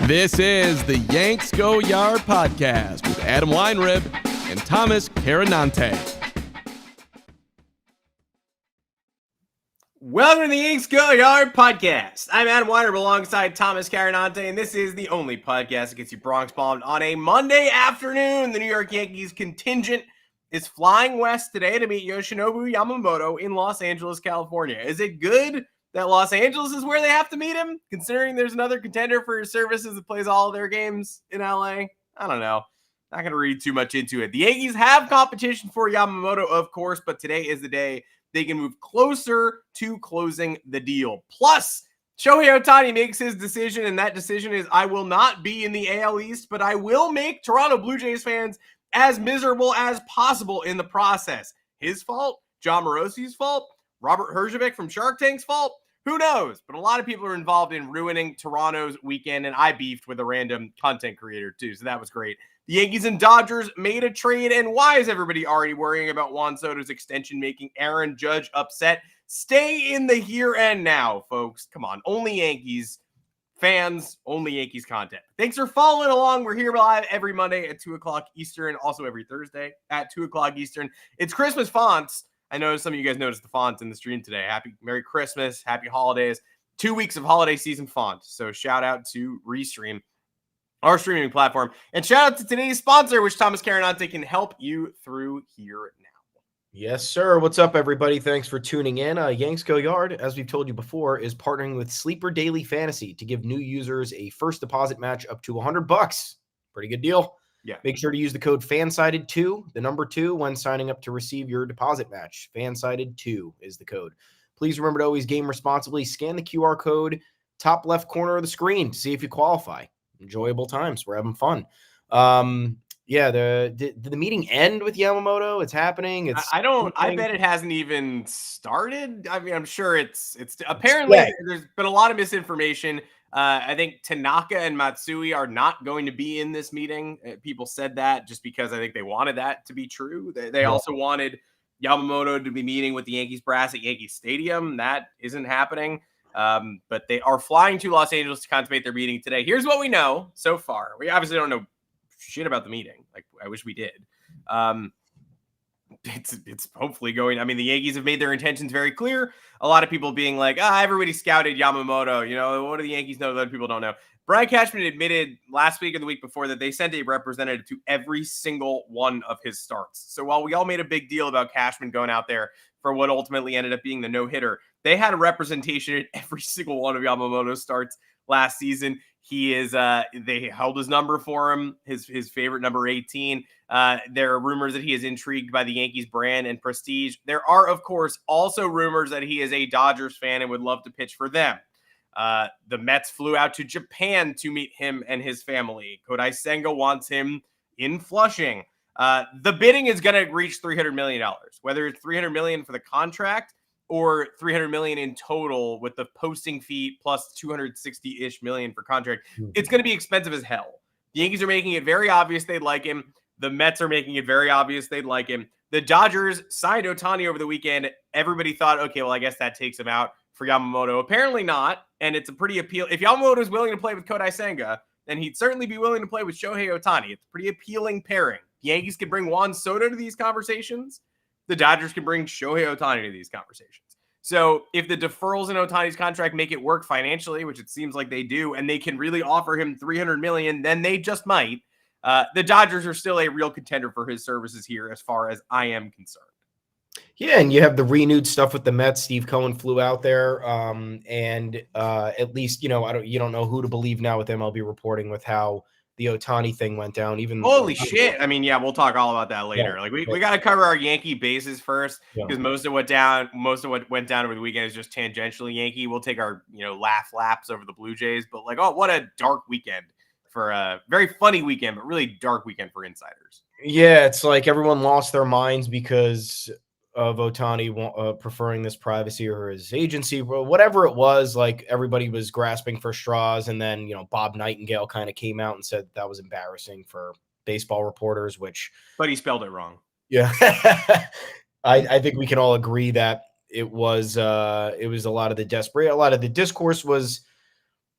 This is the Yanks Go Yard podcast with Adam Weinrib and Thomas Carinante. Welcome to the Yanks Go Yard podcast. I'm Adam Weinrib alongside Thomas Carinante, and this is the only podcast that gets you Bronx bombed on a Monday afternoon. The New York Yankees contingent is flying west today to meet Yoshinobu Yamamoto in Los Angeles, California. Is it good that Los Angeles is where they have to meet him, considering there's another contender for his services that plays all of their games in LA? I don't know. Not going to read too much into it. The Yankees have competition for Yamamoto, of course, but today is the day they can move closer to closing the deal. Plus, Shohei Ohtani makes his decision, and that decision is I will not be in the AL East, but I will make Toronto Blue Jays fans as miserable as possible in the process. His fault? John Morosi's fault? Robert Herjavec from Shark Tank's fault? Who knows? But a lot of people are involved in ruining Toronto's weekend, and I beefed with a random content creator too, so that was great. The Yankees and Dodgers made a trade, and why is everybody already worrying about Juan Soto's extension making Aaron Judge upset? Stay in the here and now, folks. Come on, only Yankees fans, only Yankees content. Thanks for following along. We're here live every Monday at 2 o'clock Eastern, also every Thursday at 2 o'clock Eastern. It's Christmas fonts. I know some of you guys noticed the font in the stream today. Merry Christmas, Happy Holidays. 2 weeks of holiday season font. So shout out to Restream, our streaming platform. And shout out to today's sponsor, which Thomas Carinante can help you through here now. Yes, sir. What's up, everybody? Thanks for tuning in. Yanks Go Yard, as we've told you before, is partnering with Sleeper Daily Fantasy to give new users a first deposit match up to $100. Pretty good deal. Yeah. Make sure to use the code FANSIDED2, the number 2, when signing up to receive your deposit match. FANSIDED2 is the code. Please remember to always game responsibly. Scan the QR code, top left corner of the screen to see if you qualify. Enjoyable times. We're having fun. Did the meeting end with Yamamoto? It's happening. I bet it hasn't even started. I mean, I'm sure it's apparently there's been a lot of misinformation. I think Tanaka and Matsui are not going to be in this meeting. People said that just because I think they wanted that to be true. They also wanted Yamamoto to be meeting with the Yankees brass at Yankee Stadium. That isn't happening. But they are flying to Los Angeles to consummate their meeting today. Here's what we know so far. We obviously don't know shit about the meeting. Like, I wish we did. It's hopefully going. I mean, the Yankees have made their intentions very clear. A lot of people being like, everybody scouted Yamamoto. You know, what do the Yankees know that other people don't know? Brian Cashman admitted last week and the week before that they sent a representative to every single one of his starts. So while we all made a big deal about Cashman going out there for what ultimately ended up being the no-hitter, they had a representation at every single one of Yamamoto's starts last season. He is, they held his number for him, his favorite number 18. There are rumors that he is intrigued by the Yankees brand and prestige. There are, of course, also rumors that he is a Dodgers fan and would love to pitch for them. The Mets flew out to Japan to meet him and his family. Kodai Senga wants him in Flushing. The bidding is going to reach $300 million, whether it's $300 million for the contract or $300 million in total with the posting fee plus $260-ish million for contract. It's going to be expensive as hell. The Yankees are making it very obvious they'd like him. The Mets are making it very obvious they'd like him. The Dodgers signed Ohtani over the weekend. Everybody thought, okay, well, I guess that takes him out for Yamamoto. Apparently not, and it's a pretty appeal. If Yamamoto is willing to play with Kodai Senga, then he'd certainly be willing to play with Shohei Ohtani. It's a pretty appealing pairing. The Yankees can bring Juan Soto to these conversations. The Dodgers can bring Shohei Ohtani to these conversations. So if the deferrals in Ohtani's contract make it work financially, which it seems like they do, and they can really offer him $300 million, then they just might. The Dodgers are still a real contender for his services here as far as I am concerned. Yeah, and you have the renewed stuff with the Mets. Steve Cohen flew out there, and at least you don't know who to believe now with MLB reporting with how the Ohtani thing went down. Even holy shit! I mean, yeah, we'll talk all about that later. Yeah, like we got to cover our Yankee bases first because most of what went down over the weekend is just tangentially Yankee. We'll take our laps over the Blue Jays, but like, oh, what a dark weekend for a very funny weekend, but really dark weekend for insiders. Yeah, it's like everyone lost their minds because of Ohtani preferring this privacy or his agency, whatever it was. Like everybody was grasping for straws, and then Bob Nightingale kind of came out and said that was embarrassing for baseball reporters. But he spelled it wrong. Yeah, I think we can all agree that it was a lot of the discourse was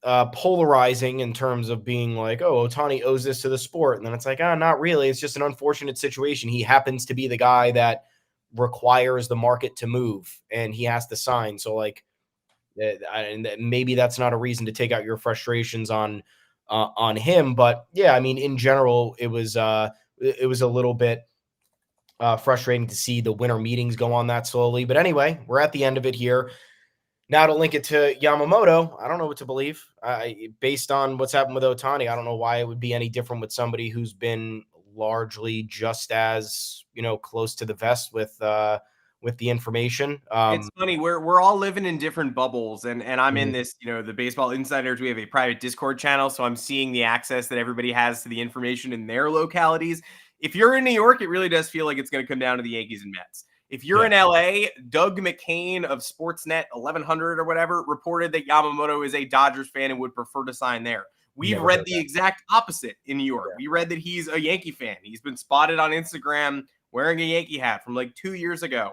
polarizing in terms of being like, oh, Ohtani owes this to the sport. And then it's like, not really. It's just an unfortunate situation. He happens to be the guy that requires the market to move and he has to sign. So like, and maybe that's not a reason to take out your frustrations on him. But yeah, I mean, in general, it was a little bit frustrating to see the winter meetings go on that slowly. But anyway, we're at the end of it here. Now to link it to Yamamoto, I don't know what to believe. Based on what's happened with Ohtani, I don't know why it would be any different with somebody who's been largely just as, close to the vest with the information. It's funny. We're all living in different bubbles, and I'm in Mhm. this, the Baseball Insiders. We have a private Discord channel, so I'm seeing the access that everybody has to the information in their localities. If you're in New York, it really does feel like it's going to come down to the Yankees and Mets. If you're in LA, Doug McCain of Sportsnet 1100 or whatever reported that Yamamoto is a Dodgers fan and would prefer to sign there. We've Never read heard the that. exact opposite in New York. Yeah. We read that he's a Yankee fan. He's been spotted on Instagram wearing a Yankee hat from like 2 years ago.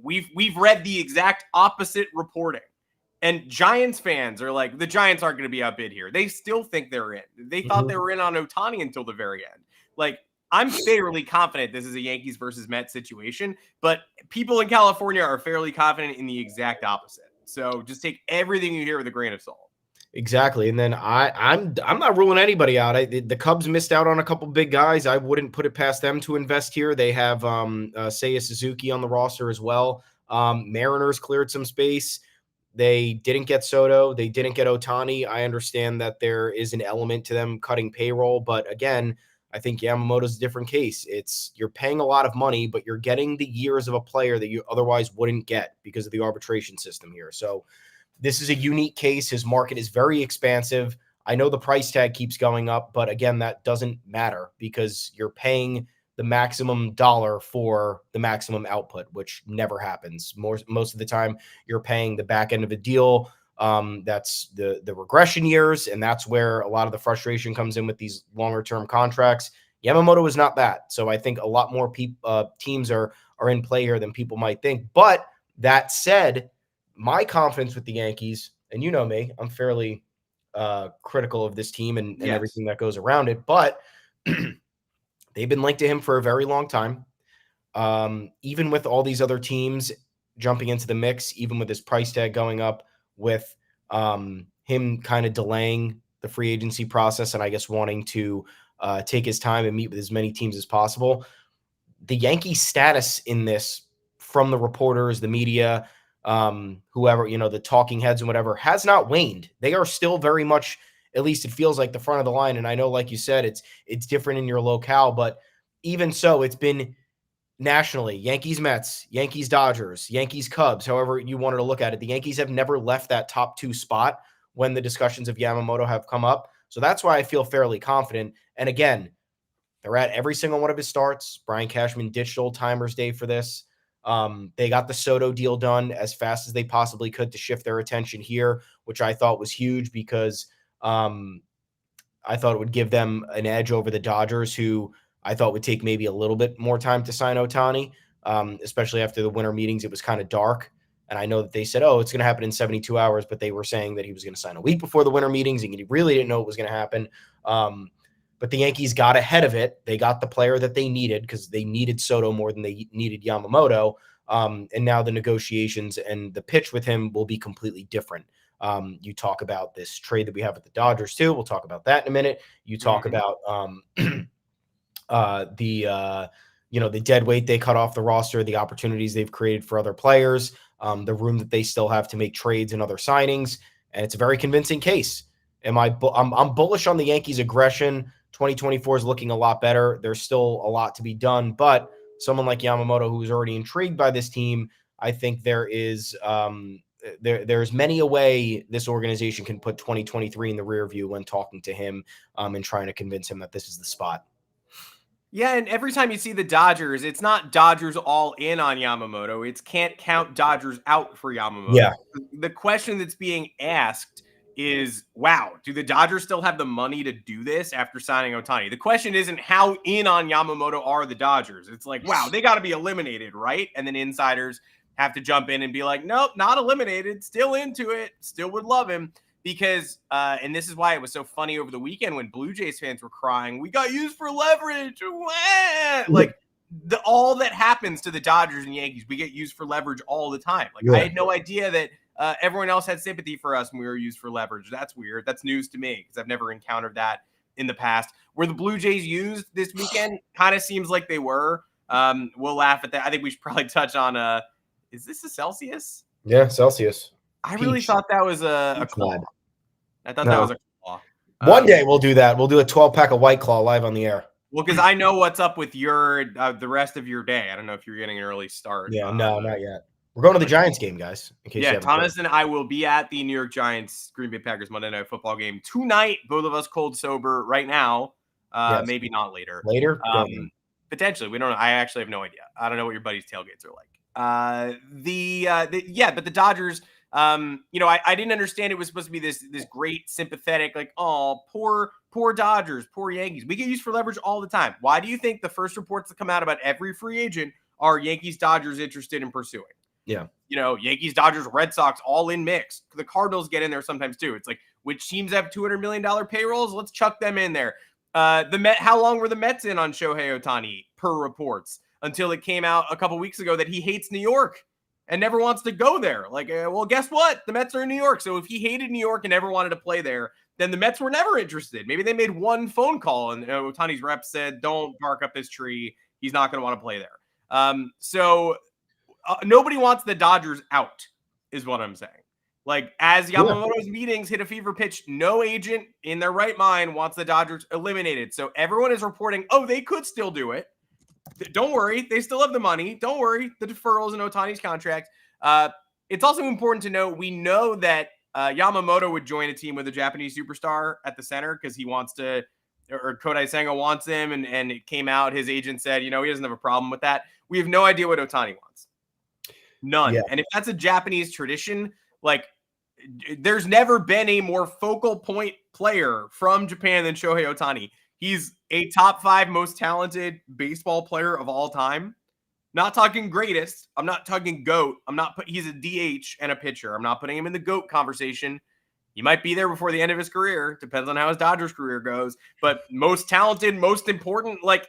We've read the exact opposite reporting. And Giants fans are like, the Giants aren't going to be outbid here. They still think they're in. They thought they were in on Ohtani until the very end. Like, I'm fairly confident this is a Yankees versus Mets situation, but people in California are fairly confident in the exact opposite. So just take everything you hear with a grain of salt. Exactly. And then I'm not ruling anybody out. The Cubs missed out on a couple big guys. I wouldn't put it past them to invest here. They have Seiya Suzuki on the roster as well. Mariners cleared some space. They didn't get Soto. They didn't get Ohtani. I understand that there is an element to them cutting payroll, but again, I think Yamamoto's a different case. You're paying a lot of money, but you're getting the years of a player that you otherwise wouldn't get because of the arbitration system here. So this is a unique case. His market is very expansive. I know the price tag keeps going up, but again, that doesn't matter because you're paying the maximum dollar for the maximum output, which never happens. Most of the time, you're paying the back end of a deal. That's the regression years, and that's where a lot of the frustration comes in with these longer term contracts. Yamamoto is not that, so I think a lot more teams are in play here than people might think. But that said, my confidence with the Yankees, and you know me, I'm fairly critical of this team and everything that goes around it, but they've been linked to him for a very long time. Even with all these other teams jumping into the mix, even with his price tag going up, with him kind of delaying the free agency process and I guess wanting to take his time and meet with as many teams as possible, the Yankees' status in this from the reporters, the media, whoever, the talking heads and whatever, has not waned. They are still very much, at least it feels like, the front of the line. And I know, like you said, it's different in your locale, but even so, it's been nationally, Yankees, Mets, Yankees, Dodgers, Yankees, Cubs, however you wanted to look at it. The Yankees have never left that top two spot when the discussions of Yamamoto have come up. So that's why I feel fairly confident. And again, they're at every single one of his starts. Brian Cashman ditched old timers day for this. They got the Soto deal done as fast as they possibly could to shift their attention here, which I thought was huge because I thought it would give them an edge over the Dodgers, who I thought would take maybe a little bit more time to sign Ohtani, especially after the winter meetings. It was kind of dark. And I know that they said, it's going to happen in 72 hours, but they were saying that he was going to sign a week before the winter meetings, and he really didn't know what was going to happen. But the Yankees got ahead of it. They got the player that they needed because they needed Soto more than they needed Yamamoto. And now the negotiations and the pitch with him will be completely different. You talk about this trade that we have with the Dodgers too. We'll talk about that in a minute. You talk about the dead weight they cut off the roster, the opportunities they've created for other players, the room that they still have to make trades and other signings. And it's a very convincing case. I'm bullish on the Yankees' aggression. 2024 is looking a lot better. There's still a lot to be done, but someone like Yamamoto, who's already intrigued by this team, I think there is there's many a way this organization can put 2023 in the rear view when talking to him and trying to convince him that this is the spot. Yeah, and every time you see the Dodgers, it's not Dodgers all in on Yamamoto. It's can't count Dodgers out for Yamamoto. Yeah. The question that's being asked is, wow, do the Dodgers still have the money to do this after signing Ohtani? The question isn't how in on Yamamoto are the Dodgers. It's like, wow, they got to be eliminated, right? And then insiders have to jump in and be like, nope, not eliminated, still into it, still would love him. because, and this is why it was so funny over the weekend when Blue Jays fans were crying, we got used for leverage. Like all that happens to the Dodgers and Yankees, we get used for leverage all the time. Like I had no idea that everyone else had sympathy for us when we were used for leverage. That's weird. That's news to me because I've never encountered that in the past. Were the Blue Jays used this weekend? Kind of seems like they were. We'll laugh at that. I think we should probably touch on, is this a Celsius? Yeah, Celsius. I really thought that was a claw. I thought that was a claw. One day we'll do that. We'll do a 12-pack of White Claw live on the air. Well, because I know what's up with your the rest of your day. I don't know if you're getting an early start. Yeah, no, not yet. We're going to the Giants game, guys. In case Thomas and I will be at the New York Giants Green Bay Packers Monday Night Football game tonight. Both of us cold sober right now. Yes. Maybe not later. Later? Potentially. We don't know. I actually have no idea. I don't know what your buddies' tailgates are like. But the Dodgers, I didn't understand it was supposed to be this great sympathetic, like, oh, poor Dodgers, poor Yankees. We get used for leverage all the time. Why do you think the first reports that come out about every free agent are Yankees, Dodgers interested in pursuing? Yeah. Yankees, Dodgers, Red Sox, all in mix. The Cardinals get in there sometimes too. It's like, which teams have $200 million payrolls? Let's chuck them in there. How long were the Mets in on Shohei Ohtani per reports until it came out a couple weeks ago that he hates New York and never wants to go there? Like, well, guess what? The Mets are in New York. So if he hated New York and never wanted to play there, then the Mets were never interested. Maybe they made one phone call and Ohtani's rep said, don't bark up this tree. He's not going to want to play there. Nobody wants the Dodgers out is what I'm saying. Like, as Yamamoto's meetings hit a fever pitch, no agent in their right mind wants the Dodgers eliminated. So everyone is reporting, oh, they could still do it. Don't worry. They still have the money. Don't worry. The deferrals in Ohtani's contract. It's also important to note, we know that Yamamoto would join a team with a Japanese superstar at the center because he wants to, or Kodai Senga wants him. And it came out, his agent said, he doesn't have a problem with that. We have no idea what Ohtani wants. None. Yeah. And if that's a Japanese tradition, like, there's never been a more focal point player from Japan than Shohei Ohtani. He's a top 5 most talented baseball player of all time. Not talking greatest. I'm not talking GOAT. He's a DH and a pitcher. I'm not putting him in the GOAT conversation. He might be there before the end of his career. Depends on how his Dodgers career goes. But most talented, most important, like,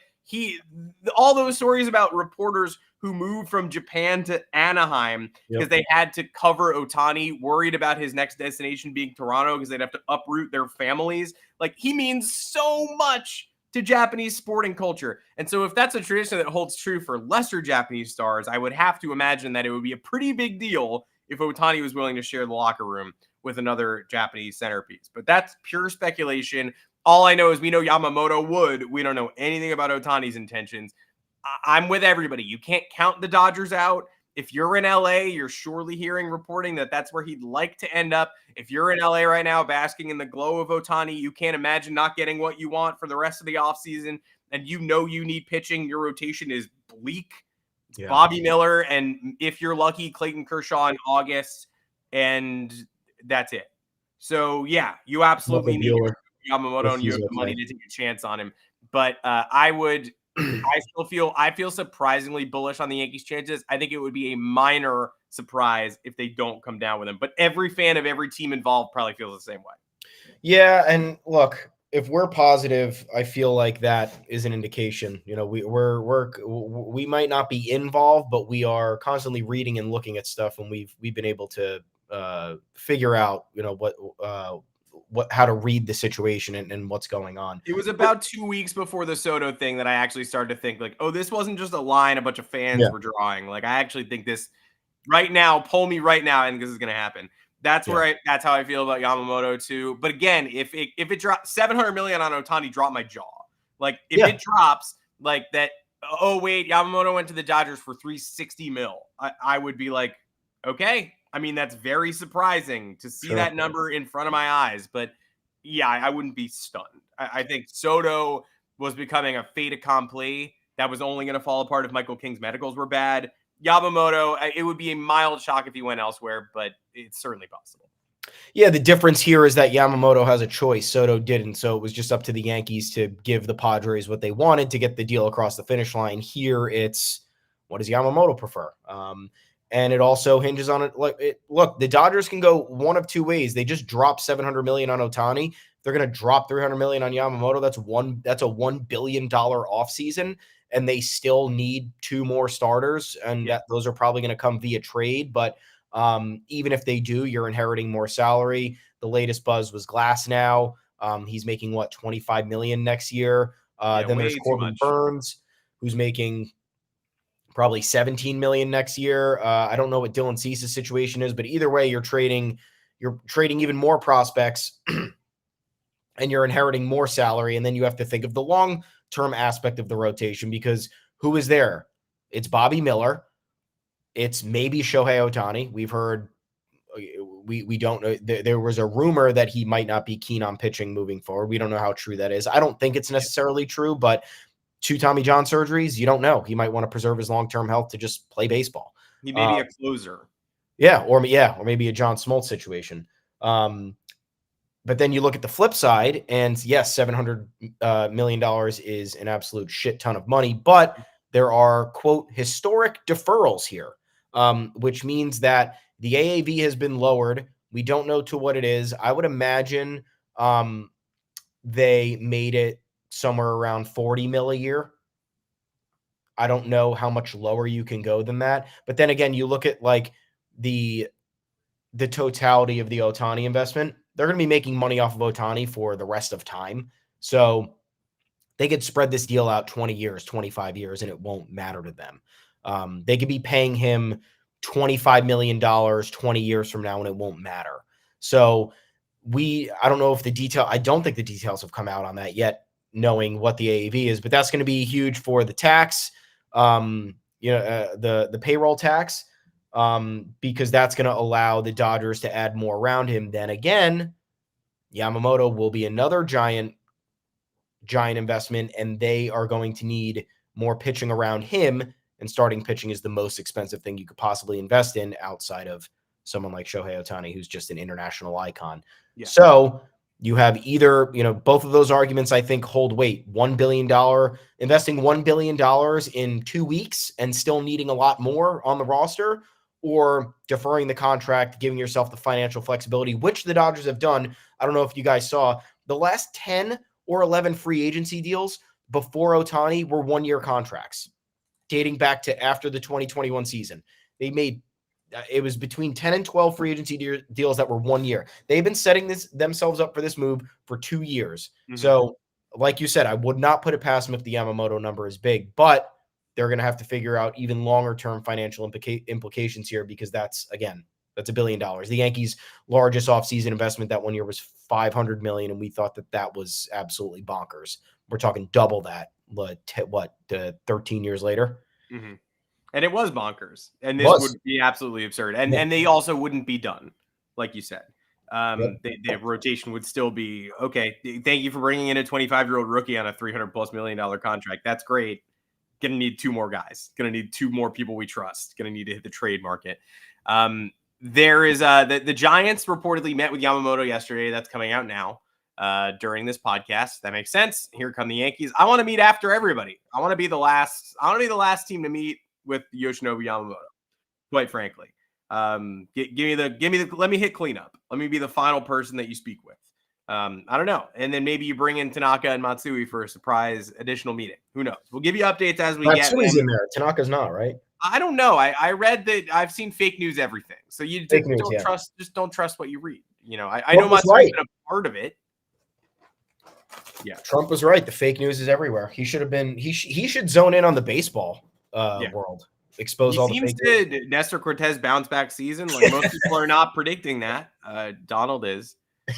all those stories about reporters who moved from Japan to Anaheim because they had to cover Ohtani, worried about his next destination being Toronto because they'd have to uproot their families. Like, he means so much to Japanese sporting culture. And so if that's a tradition that holds true for lesser Japanese stars, I would have to imagine that it would be a pretty big deal if Ohtani was willing to share the locker room with another Japanese centerpiece. But that's pure speculation. All I know is we know Yamamoto would. We don't know anything about Ohtani's intentions. I'm with everybody. You can't count the Dodgers out. If you're in LA, you're surely hearing reporting that that's where he'd like to end up. If you're in LA right now basking in the glow of Ohtani, you can't imagine not getting what you want for the rest of the offseason. And you need pitching. Your rotation is bleak. It's Bobby Miller, and if you're lucky, Clayton Kershaw in August, and that's it. So, yeah, you absolutely need Yamamoto, and you have the money to take a chance on him. But I feel surprisingly bullish on the Yankees' chances. I think it would be a minor surprise if they don't come down with him. But every fan of every team involved probably feels the same way. Yeah, and look, if we're positive, I feel like that is an indication. We might not be involved, but we are constantly reading and looking at stuff, and we've been able to figure out how to read the situation and what's going on. It was about 2 weeks before the Soto thing that I actually started to think, like, oh, this wasn't just a line a bunch of fans were drawing. Like, I actually think this right now, poll me right now, and this is going to happen. That's that's how I feel about Yamamoto too. But again, if it drops $700 million on Ohtani, drop my jaw. Like, if it drops like that, oh wait, Yamamoto went to the Dodgers for $360 million. I would be like, okay. I mean, that's very surprising to see that number in front of my eyes. But yeah, I wouldn't be stunned. I think Soto was becoming a fait accompli that was only going to fall apart if Michael King's medicals were bad. Yamamoto, it would be a mild shock if he went elsewhere, but it's certainly possible. Yeah, the difference here is that Yamamoto has a choice. Soto didn't, so it was just up to the Yankees to give the Padres what they wanted to get the deal across the finish line. Here, it's what does Yamamoto prefer? And it also hinges on it. Look, the Dodgers can go one of two ways. They just drop $700 million on Ohtani. They're going to drop $300 million on Yamamoto. That's a $1 billion offseason, and they still need two more starters, and those are probably going to come via trade. But even if they do, you're inheriting more salary. The latest buzz was Glass now. He's making what, $25 million next year. Then there's Corbin Burns, who's making probably $17 million next year. I don't know what Dylan Cease's situation is, but either way, you're trading even more prospects and you're inheriting more salary. And then you have to think of the long-term aspect of the rotation, because who is there? It's Bobby Miller. It's maybe Shohei Ohtani. We've heard, we don't know. There was a rumor that he might not be keen on pitching moving forward. We don't know how true that is. I don't think it's necessarily true, but 2 Tommy John surgeries, you don't know. He might want to preserve his long-term health to just play baseball. He may be a closer. Or maybe a John Smoltz situation. But then you look at the flip side, and yes, $700 million is an absolute shit ton of money, but there are, quote, historic deferrals here, which means that the AAV has been lowered. We don't know to what it is. I would imagine they made it somewhere around 40 mil a year. I don't know how much lower you can go than that. But then again, you look at like the totality of the Ohtani investment. They're going to be making money off of Ohtani for the rest of time. So they could spread this deal out 20 years, 25 years, and it won't matter to them. They could be paying him $25 million 20 years from now, and it won't matter. So I don't know if I don't think the details have come out on that yet, knowing what the AAV is, but that's going to be huge for the tax, the payroll tax, because that's going to allow the Dodgers to add more around him. Then again, Yamamoto will be another giant investment, and they are going to need more pitching around him, and starting pitching is the most expensive thing you could possibly invest in outside of someone like Shohei Ohtani, who's just an international icon. Yeah. So you have either, both of those arguments, I think, hold weight. $1 billion, investing $1 billion in 2 weeks and still needing a lot more on the roster, or deferring the contract, giving yourself the financial flexibility, which the Dodgers have done. I don't know if you guys saw the last 10 or 11 free agency deals before Ohtani were 1-year contracts, dating back to after the 2021 season. They made it was between 10 and 12 free agency deals that were 1 year. They've been setting themselves up for this move for 2 years. Mm-hmm. So, like you said, I would not put it past them if the Yamamoto number is big, but they're going to have to figure out even longer term financial implications here, because that's $1 billion. The Yankees' largest offseason investment that 1 year was $500 million, and we thought that was absolutely bonkers. We're talking double that. 13 years later. Mm-hmm. And it was bonkers. And this would be absolutely absurd. And they also wouldn't be done, like you said. The rotation would still be, okay, thank you for bringing in a 25-year-old rookie on a $300+ million contract. That's great. Going to need 2 more guys. Going to need 2 more people we trust. Going to need to hit the trade market. There is the Giants reportedly met with Yamamoto yesterday. That's coming out now. During this podcast. That makes sense. Here come the Yankees. I want to meet after everybody. I want to be the last team to meet with Yoshinobu Yamamoto, quite frankly. Give me the let me hit cleanup. Let me be the final person that you speak with. I don't know. And then maybe you bring in Tanaka and Matsui for a surprise additional meeting. Who knows? We'll give you updates as we get. Matsui's in there. Tanaka's not, right? I don't know. I read that. I've seen fake news everything. So you don't trust what you read. I know Matsui's been a part of it. Yeah, Trump was right. The fake news is everywhere. He should have been. He should zone in on the baseball world. Expose all the fake news. Nestor Cortez bounce back season. Like most people are not predicting that. Donald is.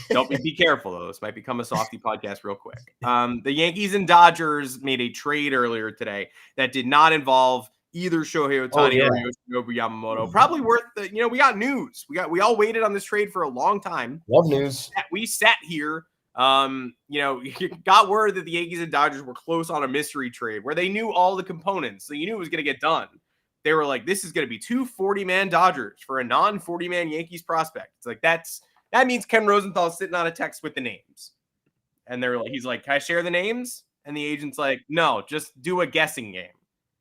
Don't be careful though. This might become a softy podcast real quick. The Yankees and Dodgers made a trade earlier today that did not involve either Shohei Ohtani or Yoshinobu Yamamoto. Probably worth we got news. We all waited on this trade for a long time. Love news. We sat here. You got word that the Yankees and Dodgers were close on a mystery trade where they knew all the components, so you knew it was going to get done. They were like, this is going to be 2 40-man Dodgers for a non-40-man Yankees prospect. It's like, that means Ken Rosenthal's sitting on a text with the names. And he's like, can I share the names? And the agent's like, no, just do a guessing game.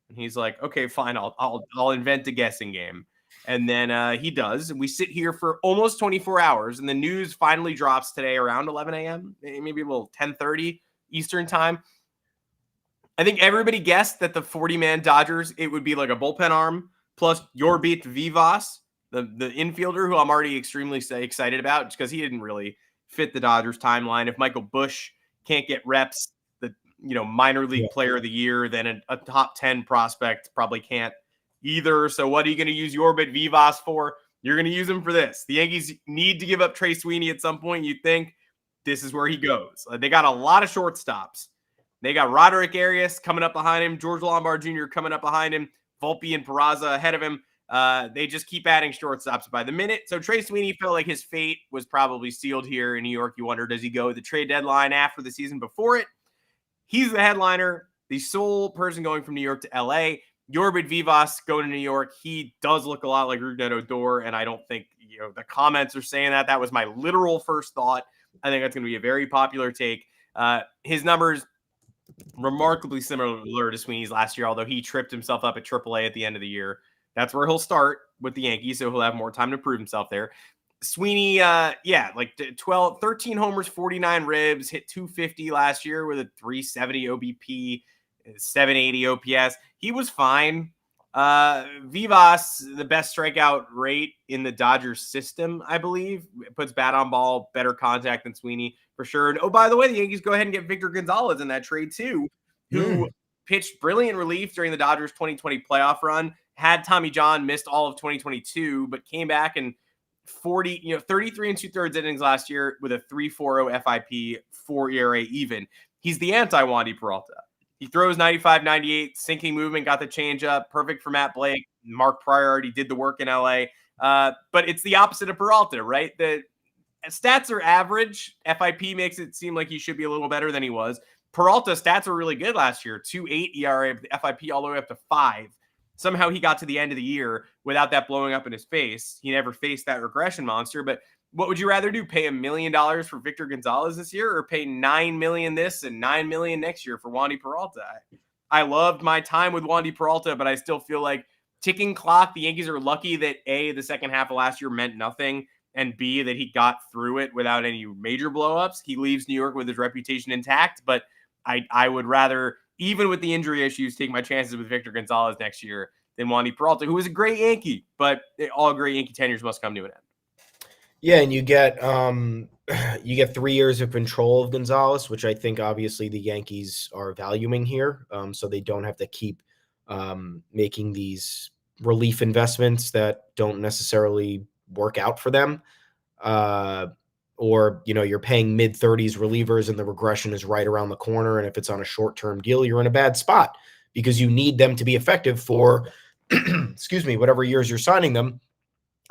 And he's like, okay, fine. I'll invent a guessing game. And then he does. And we sit here for almost 24 hours. And the news finally drops today around 11 a.m., maybe a little 10:30 Eastern time. I think everybody guessed that the 40-man Dodgers, it would be like a bullpen arm plus Yorbit Vivas, the infielder, who I'm already extremely excited about because he didn't really fit the Dodgers timeline. If Michael Busch can't get reps, the minor league player of the year, then a top 10 prospect probably can't either. So what are you going to use Yorbit Vivas for? You're going to use him for this. The Yankees need to give up Trey Sweeney at some point. You think this is where he goes. They got a lot of shortstops. They got Roderick Arias coming up behind him, George Lombard Jr. coming up behind him, Volpe and Peraza ahead of him. They just keep adding shortstops by the minute. So Trey Sweeney felt like his fate was probably sealed here in New York. You wonder, does he go the trade deadline after the season before it? He's the headliner, the sole person going from New York to LA. Yorbit Vivas going to New York. He does look a lot like Rougned Odor, and I don't think the comments are saying that. That was my literal first thought. I think that's going to be a very popular take. His numbers remarkably similar to Sweeney's last year, although he tripped himself up at AAA at the end of the year. That's where he'll start with the Yankees, so he'll have more time to prove himself there. Sweeney, like 13 homers, 49 ribs, hit 250 last year with a 370 OBP, 780 OPS. He was fine. Vivas, the best strikeout rate in the Dodgers system, I believe. It puts bat on ball, better contact than Sweeney for sure. And by the way, the Yankees go ahead and get Victor Gonzalez in that trade too, who pitched brilliant relief during the Dodgers 2020 playoff run, had Tommy John missed all of 2022, but came back and 33 and 2/3 innings last year with a 3.40 FIP, 4 ERA even. He's the anti-Wandy Peralta. He throws 95, 98, sinking movement, got the changeup, perfect for Matt Blake. Mark Pryor already did the work in LA. But it's the opposite of Peralta, right? The stats are average. FIP makes it seem like he should be a little better than he was. Peralta's stats were really good last year. 2.8 ERA, FIP all the way up to 5. Somehow he got to the end of the year without that blowing up in his face. He never faced that regression monster. But what would you rather do? Pay $1 million for Victor Gonzalez this year, or pay $9 million this and $9 million next year for Wandy Peralta? I loved my time with Wandy Peralta, but I still feel like ticking clock. The Yankees are lucky that A, the second half of last year meant nothing, and B, that he got through it without any major blowups. He leaves New York with his reputation intact, but I would rather, even with the injury issues, take my chances with Victor Gonzalez next year than Wandy Peralta, who is a great Yankee, but all great Yankee tenures must come to an end. Yeah, and you get 3 years of control of Gonzalez, which I think obviously the Yankees are valuing here, so they don't have to keep making these relief investments that don't necessarily work out for them. Or you're paying mid-30s relievers and the regression is right around the corner, and if it's on a short-term deal, you're in a bad spot because you need them to be effective for whatever years you're signing them.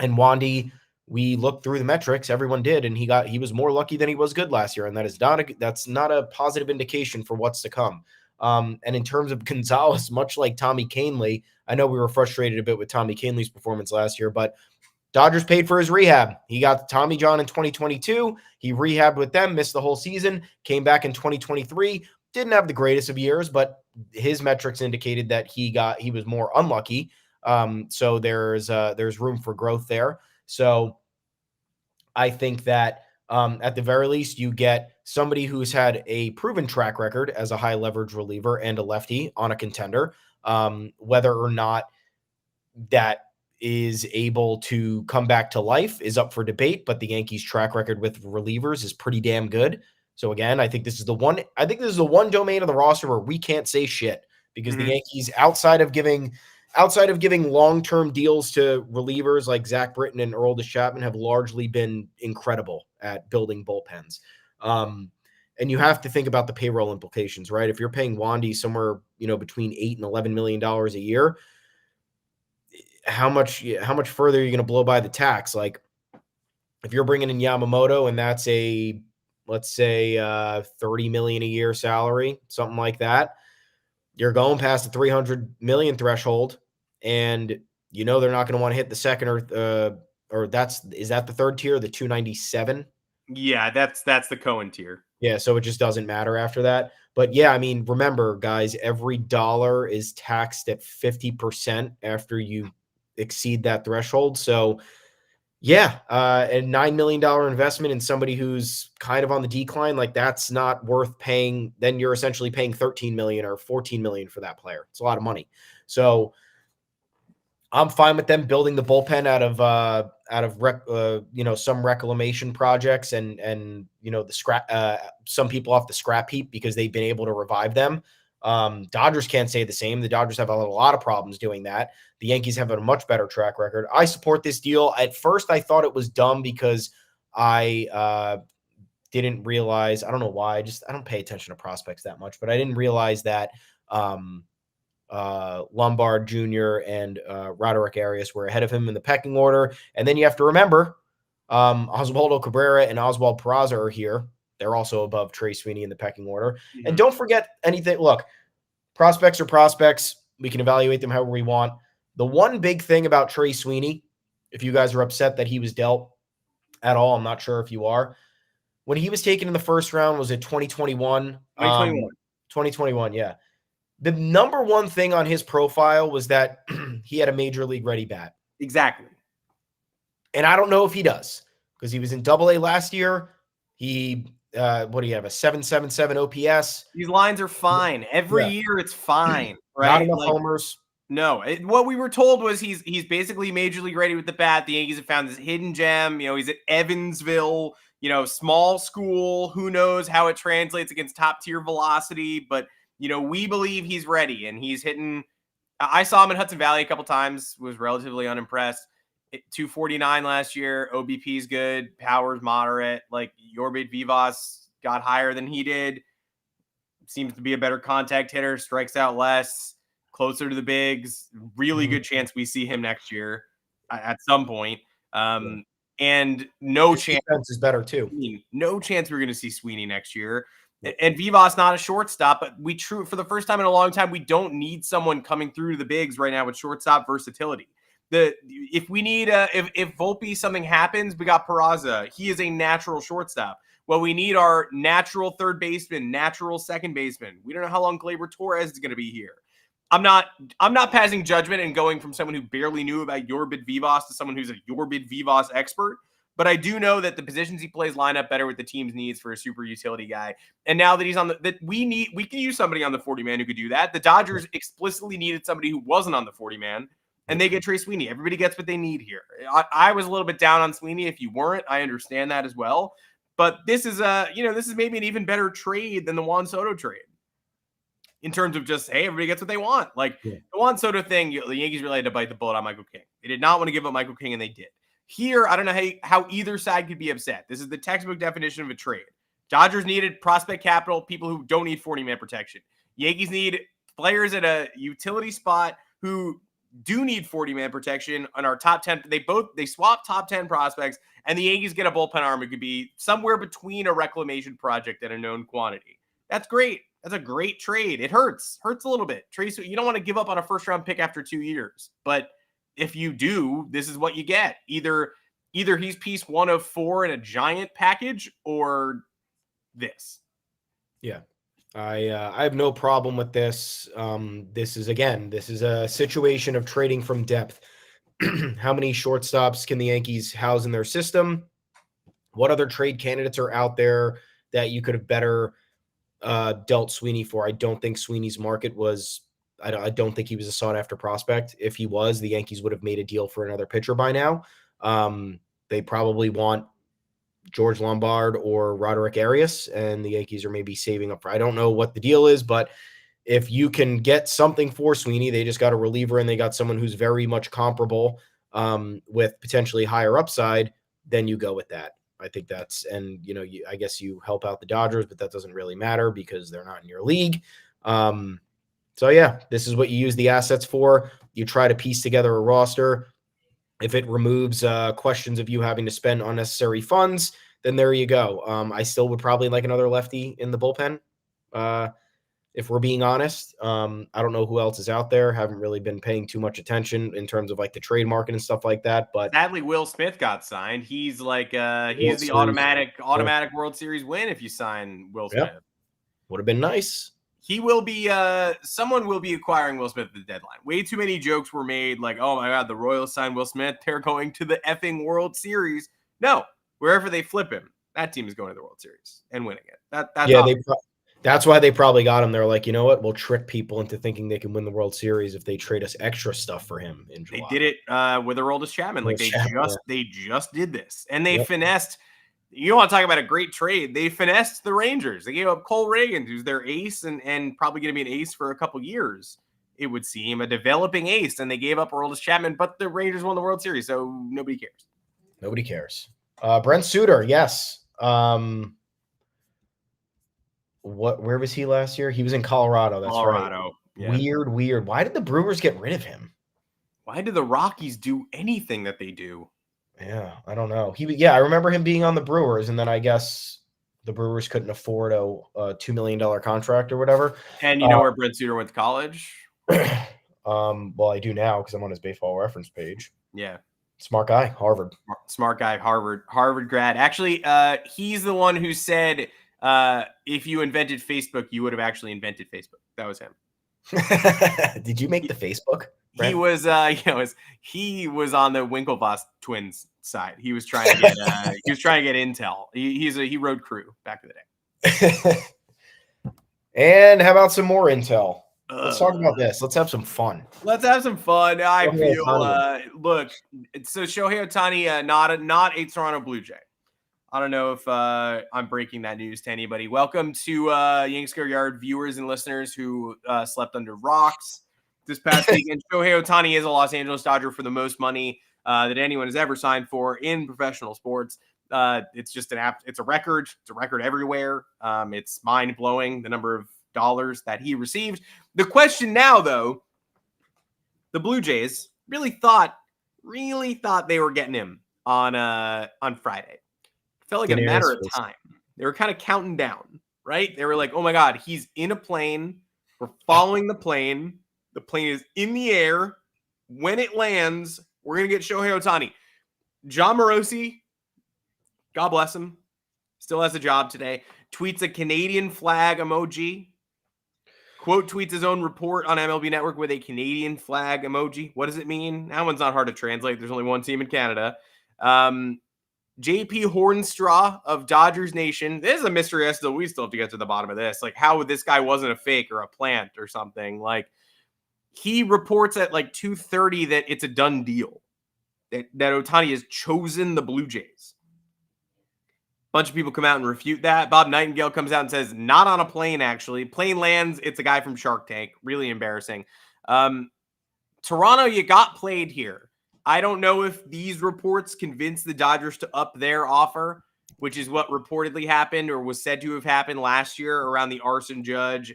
And Wandy, we looked through the metrics, everyone did, and he was more lucky than he was good last year, and that's not a positive indication for what's to come. And in terms of Gonzalez, much like Tommy Kahnle, I know we were frustrated a bit with Tommy Kahnle's performance last year, but Dodgers paid for his rehab. He got Tommy John in 2022. He rehabbed with them, missed the whole season, came back in 2023. Didn't have the greatest of years, but his metrics indicated that he was more unlucky. So there's room for growth there. So I think that at the very least, you get somebody who's had a proven track record as a high leverage reliever and a lefty on a contender. Whether or not that is able to come back to life is up for debate, but the Yankees' track record with relievers is pretty damn good. So again, I think this is the one domain of the roster where we can't say shit because the Yankees, outside of giving long-term deals to relievers like Zach Britton and Aroldis Chapman, have largely been incredible at building bullpens. And you have to think about the payroll implications, right? If you're paying Wandy somewhere, between $8 and $11 million a year, how much further are you going to blow by the tax? Like if you're bringing in Yamamoto and that's let's say $30 million a year salary, something like that, you're going past the $300 million threshold, and they're not going to want to hit the second or is that the third tier, the 297? Yeah, that's the Cohen tier. Yeah, so it just doesn't matter after that. But yeah, I mean, remember, guys, every dollar is taxed at 50% after you exceed that threshold. So yeah, a $9 million investment in somebody who's kind of on the decline, like that's not worth paying. Then you're essentially paying 13 million or 14 million for that player. It's a lot of money. So I'm fine with them building the bullpen out of some reclamation projects and the scrap some people off the scrap heap because they've been able to revive them. Dodgers can't say the same. The Dodgers have a lot of problems doing that. The Yankees have a much better track record. I support this deal. At first, I thought it was dumb because I didn't realize. I don't know why. I don't pay attention to prospects that much, but I didn't realize that Lombard Jr. and Roderick Arias were ahead of him in the pecking order. And then you have to remember Oswaldo Cabrera and Oswald Peraza are here. They're also above Trey Sweeney in the pecking order. Mm-hmm. And don't forget anything. Look, prospects are prospects. We can evaluate them however we want. The one big thing about Trey Sweeney, if you guys are upset that he was dealt at all, I'm not sure if you are. When he was taken in the first round, was it 2021? 2021, yeah. The number one thing on his profile was that he had a major league ready bat. Exactly. And I don't know if he does because he was in Double-A last year. He, what do you have, a 777 OPS? These lines are fine. Every year it's fine, right? Not enough homers. No, what we were told was he's basically major league ready with the bat. The Yankees have found this hidden gem. He's at Evansville, small school. Who knows how it translates against top tier velocity, but we believe he's ready and he's hitting. I saw him in Hudson Valley a couple times, was relatively unimpressed. 249 last year. OBP is good. Power's moderate. Like Yorbit Vivas got higher than he did. Seems to be a better contact hitter. Strikes out less. Closer to the bigs. Really good chance we see him next year at some point. And no chance. Defense is better too. No chance we're going to see Sweeney next year. And Vivas not a shortstop, but for the first time in a long time, we don't need someone coming through to the bigs right now with shortstop versatility. If we need if Volpe something happens, we got Peraza. He is a natural shortstop. Well, we need our natural third baseman, natural second baseman. We don't know how long Gleyber Torres is going to be here. I'm not passing judgment and going from someone who barely knew about Yorbit Vivas to someone who's a Yorbit Vivas expert. But I do know that the positions he plays line up better with the team's needs for a super utility guy. And now that he's we can use somebody on the 40-man who could do that. The Dodgers explicitly needed somebody who wasn't on the 40-man, and they get Trey Sweeney. Everybody gets what they need here. I was a little bit down on Sweeney. If you weren't, I understand that as well. But this is maybe an even better trade than the Juan Soto trade. In terms of just, hey, everybody gets what they want. Like the Juan Soto thing, the Yankees really had to bite the bullet on Michael King. They did not want to give up Michael King, and they did. Here, I don't know how either side could be upset. This is the textbook definition of a trade. Dodgers needed prospect capital, people who don't need 40-man protection. Yankees need players at a utility spot who do need 40-man protection on our top 10. They swap top 10 prospects, and the Yankees get a bullpen arm. It could be somewhere between a reclamation project and a known quantity. That's great. That's a great trade. It hurts a little bit. Tracy, you don't want to give up on a first-round pick after 2 years, but if you do, this is what you get. Either he's piece 1 of 4 in a giant package, or this. Yeah, I have no problem with this. This is a situation of trading from depth. How many shortstops can the Yankees house in their system? What other trade candidates are out there that you could have better dealt Sweeney for? I don't think Sweeney's market was. I don't think he was a sought-after prospect. If he was, the Yankees would have made a deal for another pitcher by now. They probably want George Lombard or Roderick Arias, and the Yankees are maybe saving up for. I don't know what the deal is, but if you can get something for Sweeney, they just got a reliever and they got someone who's very much comparable with potentially higher upside, then you go with that. I think that's, and I guess you help out the Dodgers, but that doesn't really matter because they're not in your league. So yeah, this is what you use the assets for. You try to piece together a roster. If it removes questions of you having to spend unnecessary funds, then there you go. I still would probably like another lefty in the bullpen. If we're being honest, I don't know who else is out there. Haven't really been paying too much attention in terms of like the trade market and stuff like that. But sadly, Will Smith got signed. He's like he's the automatic World Series win if you sign Will Smith. Would have been nice. he will be someone will be acquiring Will Smith at the deadline. Way too many jokes were made like, oh my God, the Royals signed Will Smith. They're going to the effing World Series. No, wherever they flip him, that team is going to the World Series and winning it. That's yeah, that's why they probably got him. They're like, you know what? We'll trick people into thinking they can win the World Series if they trade us extra stuff for him in July. They did it with Aroldis Chapman. Like they just did this, and they finessed. You want to talk about a great trade? They finessed the Rangers. They gave up Cole Reagan, who's their ace and probably going to be an ace for a couple years. It would seem a developing ace, and they gave up Aroldis Chapman, but the Rangers won the World Series, so nobody cares. Nobody cares. Brent Suter, yes. Where was he last year? He was in Colorado. That's Colorado. Right. Yeah. Weird. Why did the Brewers get rid of him? Why did the Rockies do anything that they do? Yeah, I don't know. I remember him being on the Brewers, and then I guess the Brewers couldn't afford a $2 million contract or whatever. And you know where Brent Suter went to college? Well, I do now because I'm on his baseball reference page. Yeah. Smart guy, Harvard. Smart guy, Harvard grad. Actually, he's the one who said if you invented Facebook, you would have actually invented Facebook. That was him. Did you make the Facebook? Brent? He was on the Winklevoss twins side. He was trying to get intel. He rode crew back in the day. And how about some more intel? Let's talk about this. Let's have some fun. Let's have some fun. I feel look. So Shohei Ohtani, not a Toronto Blue Jay. I don't know if I'm breaking that news to anybody. Welcome to Yankees Go Yard viewers and listeners who slept under rocks this past weekend. Shohei Ohtani is a Los Angeles Dodger for the most money that anyone has ever signed for in professional sports. It's just it's a record. It's a record everywhere. It's mind blowing the number of dollars that he received. The question now, though, the Blue Jays really thought they were getting him on Friday. It felt like a matter of time. They were kind of counting down, right? They were like, oh my God, he's in a plane. We're following the plane. The plane is in the air. When it lands, we're going to get Shohei Ohtani. John Morosi, God bless him, still has a job today, tweets a Canadian flag emoji. Quote tweets his own report on MLB Network with a Canadian flag emoji. What does it mean? That one's not hard to translate. There's only one team in Canada. JP Hornstraw of Dodgers Nation. This is a mystery. We still have to get to the bottom of this. Like, how would this guy wasn't a fake or a plant or something? Like, he reports at like 2:30 that it's a done deal. That Ohtani has chosen the Blue Jays. Bunch of people come out and refute that. Bob Nightingale comes out and says, not on a plane, actually. Plane lands, it's a guy from Shark Tank. Really embarrassing. Toronto, you got played here. I don't know if these reports convinced the Dodgers to up their offer, which is what reportedly happened or was said to have happened last year around the arson judge.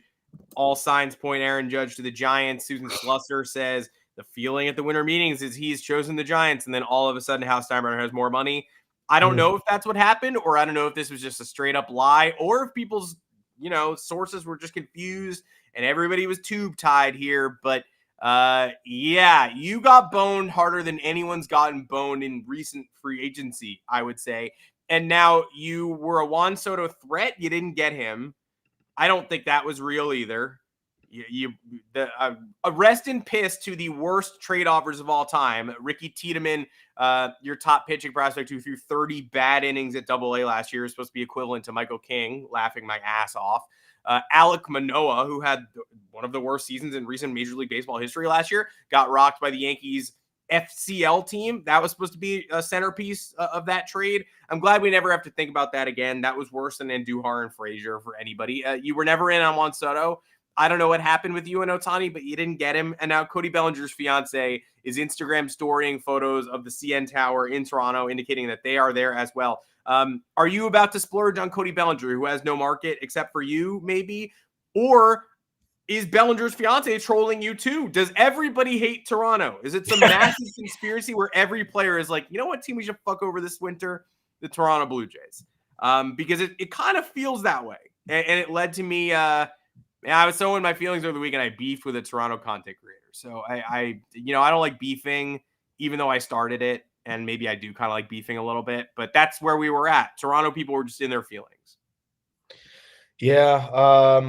All signs point Aaron Judge to the Giants. Susan Slusser says the feeling at the winter meetings is he's chosen the Giants, and then all of a sudden Hal Steinbrenner has more money. I don't know if that's what happened, or I don't know if this was just a straight up lie, or if people's, sources were just confused and everybody was tube tied here. But yeah, you got boned harder than anyone's gotten boned in recent free agency, I would say. And now you were a Juan Soto threat. You didn't get him. I don't think that was real either. Rest in piss to the worst trade offers of all time. Ricky Tiedemann, your top pitching prospect who threw 30 bad innings at Double-A last year, is supposed to be equivalent to Michael King, laughing my ass off. Alek Manoah, who had one of the worst seasons in recent Major League Baseball history last year, got rocked by the Yankees FCL team. That was supposed to be a centerpiece of that trade. I'm glad we never have to think about that again. That was worse than Andujar and Frazier for anybody. You were never in on Juan Soto. I don't know what happened with you and Ohtani, but you didn't get him. And now Cody Bellinger's fiance is Instagram storying photos of the CN Tower in Toronto, indicating that they are there as well. Are you about to splurge on Cody Bellinger, who has no market except for you, maybe? Or is Bellinger's fiance trolling you too? Does everybody hate Toronto? Is it some massive conspiracy where every player is like, you know what team we should fuck over this winter? The Toronto Blue Jays. Because it kind of feels that way. And it led to me, I was so in my feelings over the weekend, I beefed with a Toronto content creator. So I don't like beefing, even though I started it. And maybe I do kind of like beefing a little bit, but that's where we were at. Toronto people were just in their feelings. Yeah.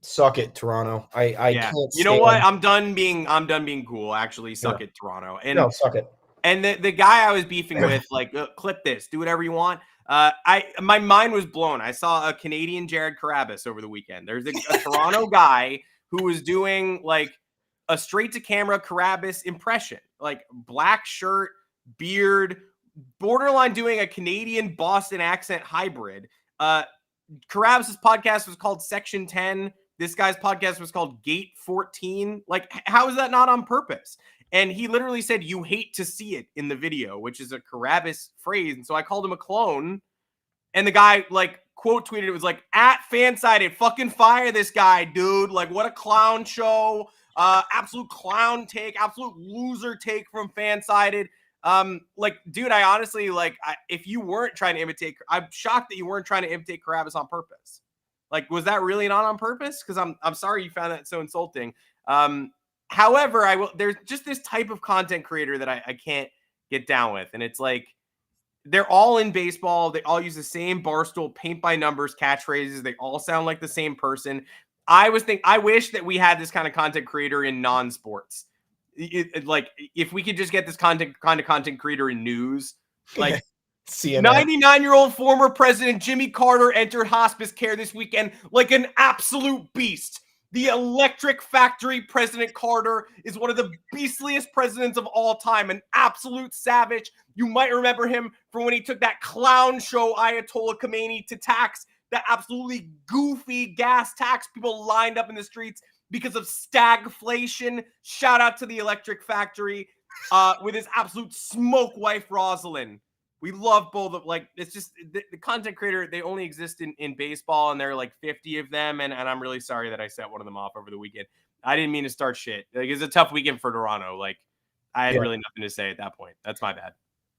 Suck it, Toronto. I Yeah. can't You know stand. what? I'm done being cool. Actually, suck Yeah. it, Toronto. No, suck it. And the guy I was beefing with, like, clip this, do whatever you want. My mind was blown. I saw a Canadian Jared Carabas over the weekend. There's a Toronto guy who was doing like a straight to camera Carabas impression, like black shirt, beard, borderline doing a Canadian Boston accent hybrid. Carabas's podcast was called Section 10. This guy's podcast was called Gate 14. Like, how is that not on purpose? And he literally said, "You hate to see it" in the video, which is a Carabas phrase. And so I called him a clone. And the guy, like, quote tweeted, it was like, "At Fansided, fucking fire this guy, dude. Like, what a clown show. Absolute clown take, absolute loser take from Fansided." Like, dude, I honestly, like, if you weren't trying to imitate, I'm shocked that you weren't trying to imitate Carabas on purpose. Like, was that really not on purpose? Because I'm sorry you found that so insulting. However, there's just this type of content creator that I can't get down with. And it's like, they're all in baseball. They all use the same Barstool paint by numbers catchphrases. They all sound like the same person. I wish that we had this kind of content creator in non-sports. Like, if we could just get this kind of content creator in news, like, CNN. 99-year-old former President Jimmy Carter entered hospice care this weekend like an absolute beast. The Electric Factory President Carter is one of the beastliest presidents of all time, an absolute savage. You might remember him from when he took that clown show Ayatollah Khomeini to tax, that absolutely goofy gas tax. People lined up in the streets because of stagflation. Shout out to the Electric Factory with his absolute smoke wife, Rosalind. We love both of, like, it's just the content creator, they only exist in baseball, and there are like 50 of them. And I'm really sorry that I set one of them off over the weekend. I didn't mean to start shit. Like, it's a tough weekend for Toronto. Like, I had really nothing to say at that point. That's my bad.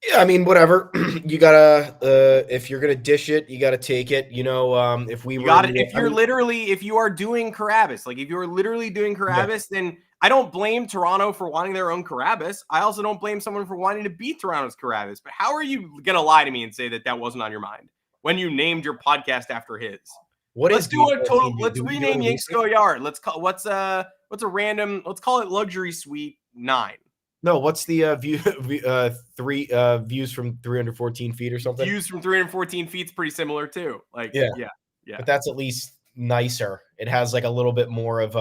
Yeah, I mean, whatever. You gotta, if you're gonna dish it, you gotta take it. You know, if we were, If you are doing Carabas, like if you're literally doing Carabas, then I don't blame Toronto for wanting their own Carabas. I also don't blame someone for wanting to beat Toronto's Carabas. But how are you gonna lie to me and say that that wasn't on your mind when you named your podcast after his? Let's rename Yanks Go Yard. Let's call what's a random. Let's call it Luxury Suite 9. No, what's the views from 314 feet or something? Views from 314 feet is pretty similar too. Like, yeah. But that's at least nicer. It has like a little bit more of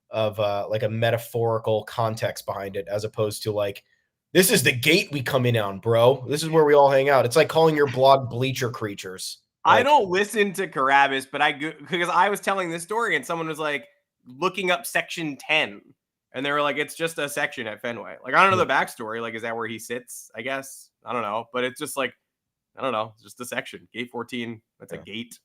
like a metaphorical context behind it, as opposed to like, this is the gate we come in on, bro. This is where we all hang out. It's like calling your blog Bleacher Creatures. Like, I don't listen to Carabas, but because I was telling this story and someone was like looking up Section 10. And they were like, it's just a section at Fenway. Like, I don't know the backstory. Like, is that where he sits? I guess. I don't know. But it's just like, I don't know. It's just a section. Gate 14. That's a gate.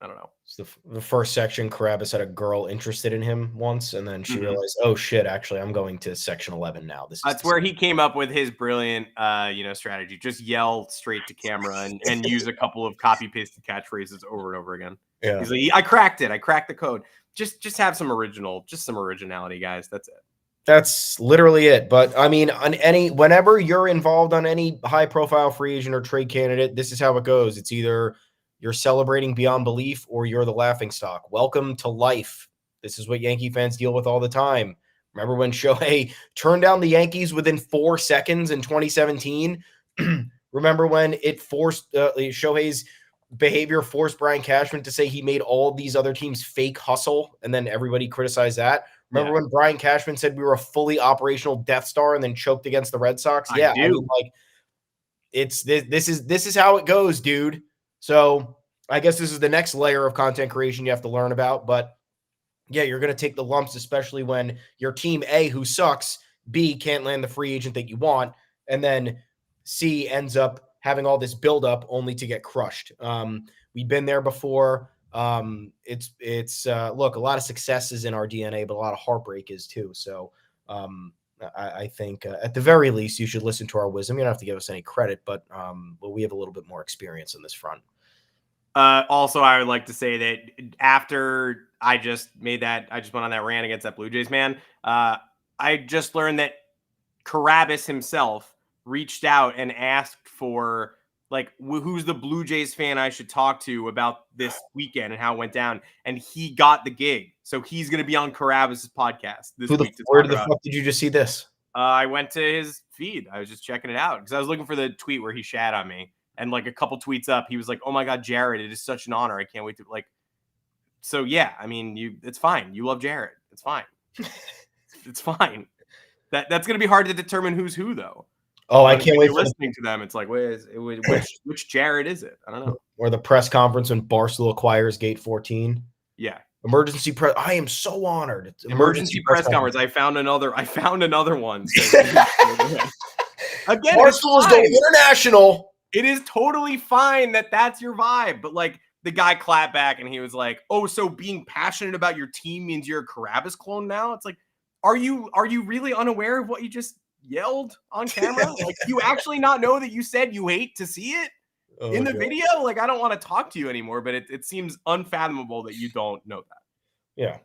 I don't know. It's the first section. Carabas had a girl interested in him once. And then she realized, oh, shit, actually, I'm going to Section 11 now. That's where he came up with his brilliant, strategy. Just yell straight to camera and use a couple of copy-pasted catchphrases over and over again. Yeah. He's like, I cracked it. I cracked the code. Just have some originality, guys. That's it. That's literally it. But I mean, whenever you're involved on any high profile free agent or trade candidate, this is how it goes. It's either you're celebrating beyond belief or you're the laughing stock. Welcome to life. This is what Yankee fans deal with all the time. Remember when Shohei turned down the Yankees within 4 seconds in 2017? Remember when it forced Shohei's behavior forced Brian Cashman to say he made all these other teams fake hustle, and then everybody criticized that? Remember when Brian Cashman said we were a fully operational Death Star and then choked against the Red Sox? I mean, like, it's this is how it goes, dude. So I guess this is the next layer of content creation you have to learn about. But yeah, you're going to take the lumps, especially when your team A, who sucks, B, can't land the free agent that you want, and then C ends up having all this buildup only to get crushed. We've been there before. It's look, a lot of success is in our DNA, but a lot of heartbreak is too. So I think at the very least, you should listen to our wisdom. You don't have to give us any credit, but we have a little bit more experience on this front. Also, I would like to say that after I just went on that rant against that Blue Jays man, I just learned that Carabas himself reached out and asked for like who's the Blue Jays fan I should talk to about this weekend and how it went down. And he got the gig. So he's going to be on Carabas' podcast this week to where talk the about. fuck did you just see this? I went to his feed. I was just checking it out because I was looking for the tweet where he shat on me. And like a couple tweets up, he was like, "Oh my God, Jared, it is such an honor. I can't wait to like." So yeah, I mean, it's fine. You love Jared. It's fine. It's fine. That's going to be hard to determine who's who though. Oh, I can't wait for listening to them. It's like, which Jared is it? I don't know. Or the press conference when Barstool acquires Gate 14. Yeah. Emergency press. I am so honored. It's emergency press conference. I found another one. Again, Barstool is going international. It is totally fine that's your vibe. But like the guy clapped back and he was like, "Oh, so being passionate about your team means you're a Carabas clone now?" It's like, are you really unaware of what you just yelled on camera? Like, you actually not know that you said you hate to see it in the video? Like, I don't want to talk to you anymore, but it seems unfathomable that you don't know that. Yeah.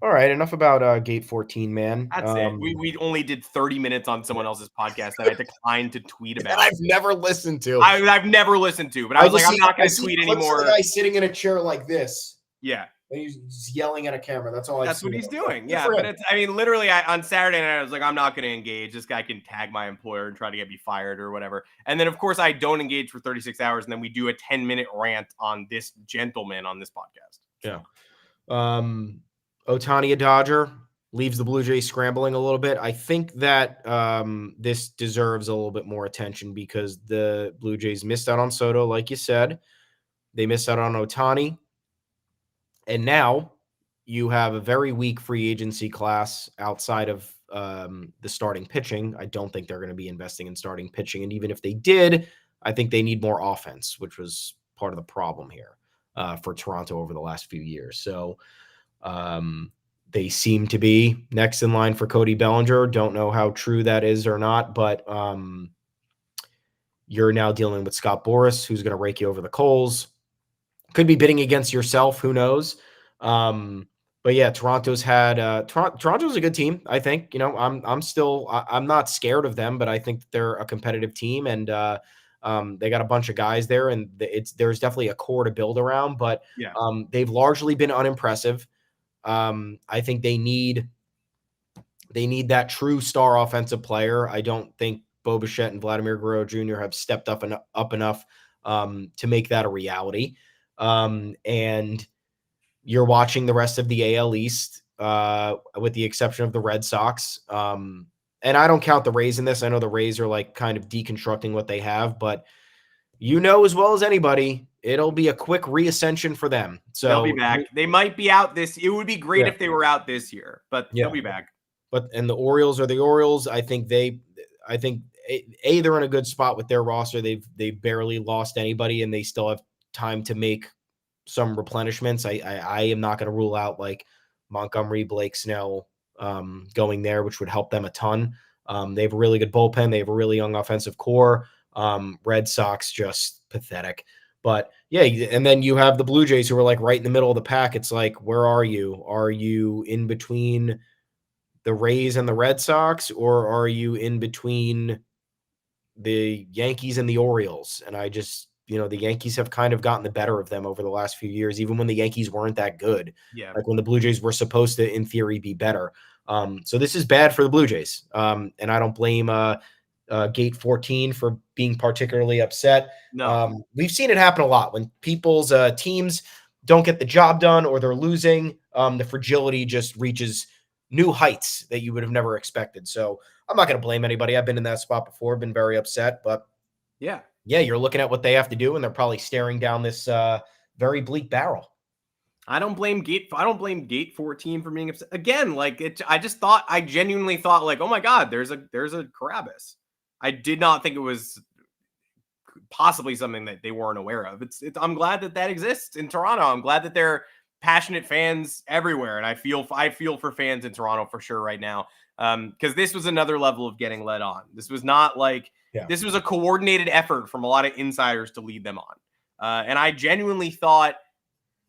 All right. Enough about Gate 14, man. That's it. We only did 30 minutes on someone else's podcast that I declined to tweet about. I've never listened to. I've never listened to, but I was like, I'm not going to tweet anymore. The guy sitting in a chair like this. Yeah. And he's yelling at a camera. That's all. That's what he's doing. Yeah, but literally, on Saturday night, I was like, I'm not going to engage. This guy can tag my employer and try to get me fired or whatever. And then, of course, I don't engage for 36 hours, and then we do a 10-minute rant on this gentleman on this podcast. Yeah. Ohtani, a Dodger, leaves the Blue Jays scrambling a little bit. I think that this deserves a little bit more attention because the Blue Jays missed out on Soto, like you said. They missed out on Ohtani. And now you have a very weak free agency class outside of the starting pitching. I don't think they're going to be investing in starting pitching. And even if they did, I think they need more offense, which was part of the problem here for Toronto over the last few years. So they seem to be next in line for Cody Bellinger. Don't know how true that is or not, but you're now dealing with Scott Boras, who's going to rake you over the coals. Could be bidding against yourself. Who knows? But yeah, Toronto's had Toronto's a good team. I think, I'm not scared of them, but I think they're a competitive team and they got a bunch of guys there and there's definitely a core to build around, but they've largely been unimpressive. I think they need that true star offensive player. I don't think Bo Bichette and Vladimir Guerrero Jr. have stepped up enough to make that a reality. And you're watching the rest of the AL East, with the exception of the Red Sox. And I don't count the Rays in this. I know the Rays are like kind of deconstructing what they have, but as well as anybody, it'll be a quick reascension for them. So they'll be back. They might be out it would be great if they were out this year, but they'll be back. And the Orioles are the Orioles. I think they're in a good spot with their roster. They've barely lost anybody and they still have time to make some replenishments. I am not going to rule out like Montgomery, Blake Snell going there, which would help them a ton. They have a really good bullpen. They have a really young offensive core. Red Sox just pathetic. But yeah, and then you have the Blue Jays who are like right in the middle of the pack. It's like, where are you? Are you in between the Rays and the Red Sox, or are you in between the Yankees and the Orioles? And I just, the Yankees have kind of gotten the better of them over the last few years, even when the Yankees weren't that good. Yeah. Like when the Blue Jays were supposed to, in theory, be better. So this is bad for the Blue Jays. And I don't blame Gate 14 for being particularly upset. No. We've seen it happen a lot when people's teams don't get the job done or they're losing. The fragility just reaches new heights that you would have never expected. So I'm not going to blame anybody. I've been in that spot before, been very upset, but yeah, you're looking at what they have to do and they're probably staring down this very bleak barrel. I don't blame Gate 14 for being upset. Again, like I genuinely thought like, oh my God, there's a Carabas. I did not think it was possibly something that they weren't aware of. I'm glad that exists in Toronto. I'm glad that there are passionate fans everywhere. And I feel for fans in Toronto for sure right now. Because this was another level of getting led on. This was not like, this was a coordinated effort from a lot of insiders to lead them on. And I genuinely thought,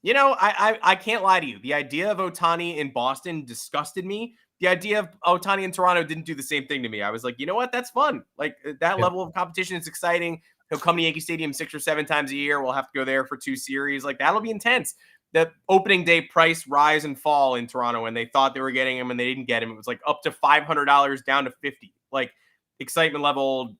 I can't lie to you. The idea of Ohtani in Boston disgusted me. The idea of Ohtani in Toronto didn't do the same thing to me. I was like, you know what? That's fun. Like that level of competition is exciting. He'll come to Yankee Stadium 6 or 7 times a year. We'll have to go there for 2 series. Like, that'll be intense. The opening day price rise and fall in Toronto when they thought they were getting him and they didn't get him. It was like up to $500 down to $50. Like, excitement level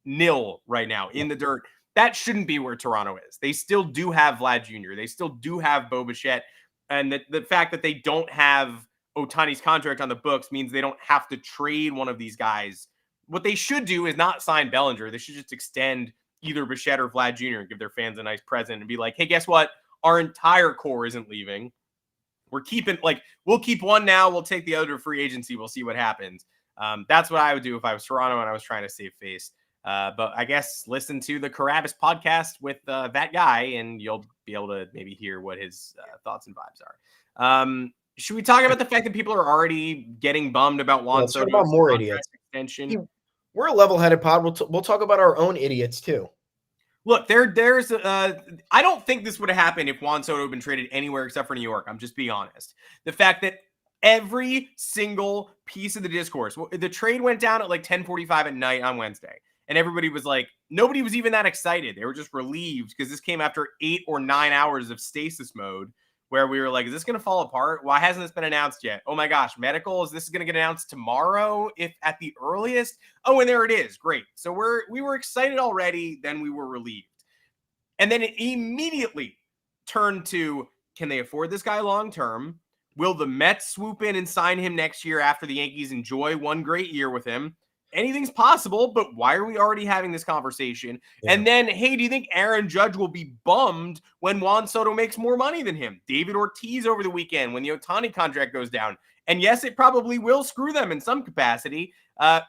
nil right now in the dirt. That shouldn't be where Toronto is. They still do have Vlad Jr. They still do have Bo Bichette. And the fact that they don't have Ohtani's contract on the books means they don't have to trade one of these guys. What they should do is not sign Bellinger. They should just extend either Bichette or Vlad Jr. and give their fans a nice present and be like, hey, guess what? Our entire core isn't leaving. We're keeping, like, we'll keep one now. We'll take the other free agency. We'll see what happens. That's what I would do if I was Toronto and I was trying to save face. But I guess listen to the Carabas podcast with that guy, and you'll be able to maybe hear what his thoughts and vibes are. Should we talk about the fact that people are already getting bummed about Juan Soto's about more idiots extension? We're a level-headed pod. We'll talk about our own idiots too. Look, there's I don't think this would have happened if Juan Soto had been traded anywhere except for New York. I'm just being honest. The fact that every single piece of the discourse, the trade went down at like 10:45 at night on Wednesday. And everybody was like, nobody was even that excited. They were just relieved because this came after 8 or 9 hours of stasis mode where we were like, is this going to fall apart? Why hasn't this been announced yet? Oh my gosh, medical, is this going to get announced tomorrow if at the earliest? Oh, and there it is. Great. So we were excited already. Then we were relieved. And then it immediately turned to, can they afford this guy long term? Will the Mets swoop in and sign him next year after the Yankees enjoy one great year with him? Anything's possible, but why are we already having this conversation? Yeah. And then, hey, do you think Aaron Judge will be bummed when Juan Soto makes more money than him? David Ortiz over the weekend when the Ohtani contract goes down. And yes, it probably will screw them in some capacity.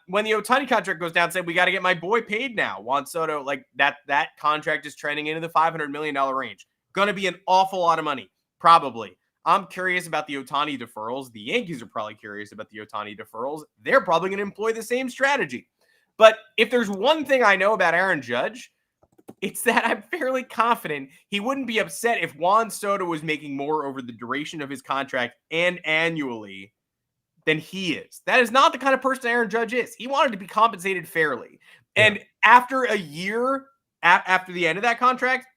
When the Ohtani contract goes down, said, we got to get my boy paid now. Juan Soto, like that contract is trending into the $500 million range. Going to be an awful lot of money, probably. I'm curious about the Ohtani deferrals. The Yankees are probably curious about the Ohtani deferrals. They're probably going to employ the same strategy. But if there's one thing I know about Aaron Judge, it's that I'm fairly confident he wouldn't be upset if Juan Soto was making more over the duration of his contract and annually than he is. That is not the kind of person Aaron Judge is. He wanted to be compensated fairly. Yeah. And after a year, after the end of that contract,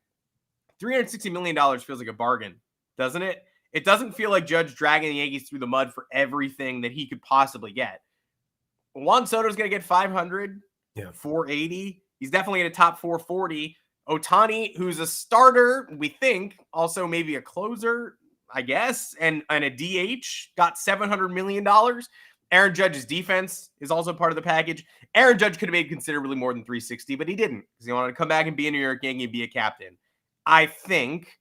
$360 million feels like a bargain, doesn't it? It doesn't feel like Judge dragging the Yankees through the mud for everything that he could possibly get. Juan Soto's going to get 500, 480. He's definitely in a top 440. Ohtani, who's a starter, we think, also maybe a closer, I guess, and a DH, got $700 million. Aaron Judge's defense is also part of the package. Aaron Judge could have made considerably more than 360, but he didn't because he wanted to come back and be a New York Yankee and be a captain. I think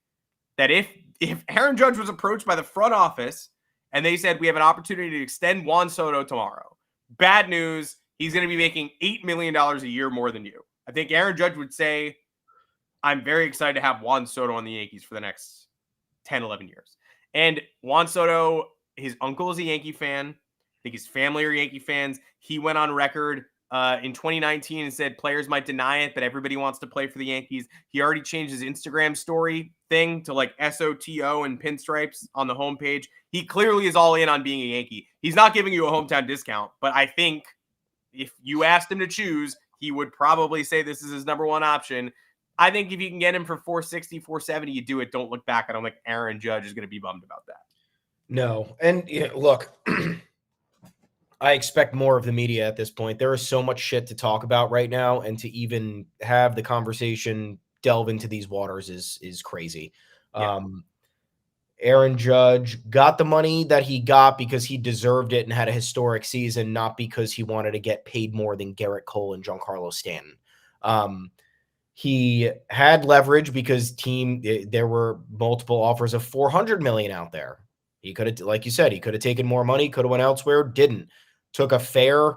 that if Aaron Judge was approached by the front office and they said, we have an opportunity to extend Juan Soto tomorrow, bad news, he's going to be making $8 million a year more than you. I think Aaron Judge would say, I'm very excited to have Juan Soto on the Yankees for the next 10, 11 years. And Juan Soto, his uncle is a Yankee fan. I think his family are Yankee fans. He went on record in 2019 and said players might deny it, but everybody wants to play for the Yankees. He already changed his Instagram story thing to like SOTO and pinstripes on the homepage. He clearly is all in on being a Yankee. He's not giving you a hometown discount, but I think if you asked him to choose, he would probably say this is his number one option. I think if you can get him for 460, 470, you do it. Don't look back. I don't think Aaron Judge is going to be bummed about that. No. And look, I expect more of the media at this point. There is so much shit to talk about right now, and to even have the conversation delve into these waters is crazy. Yeah. Aaron Judge got the money that he got because he deserved it and had a historic season, not because he wanted to get paid more than Garrett Cole and Giancarlo Stanton. He had leverage because there were multiple offers of $400 million out there. He could have, like you said, he could have taken more money, could have went elsewhere, didn't. Took a fair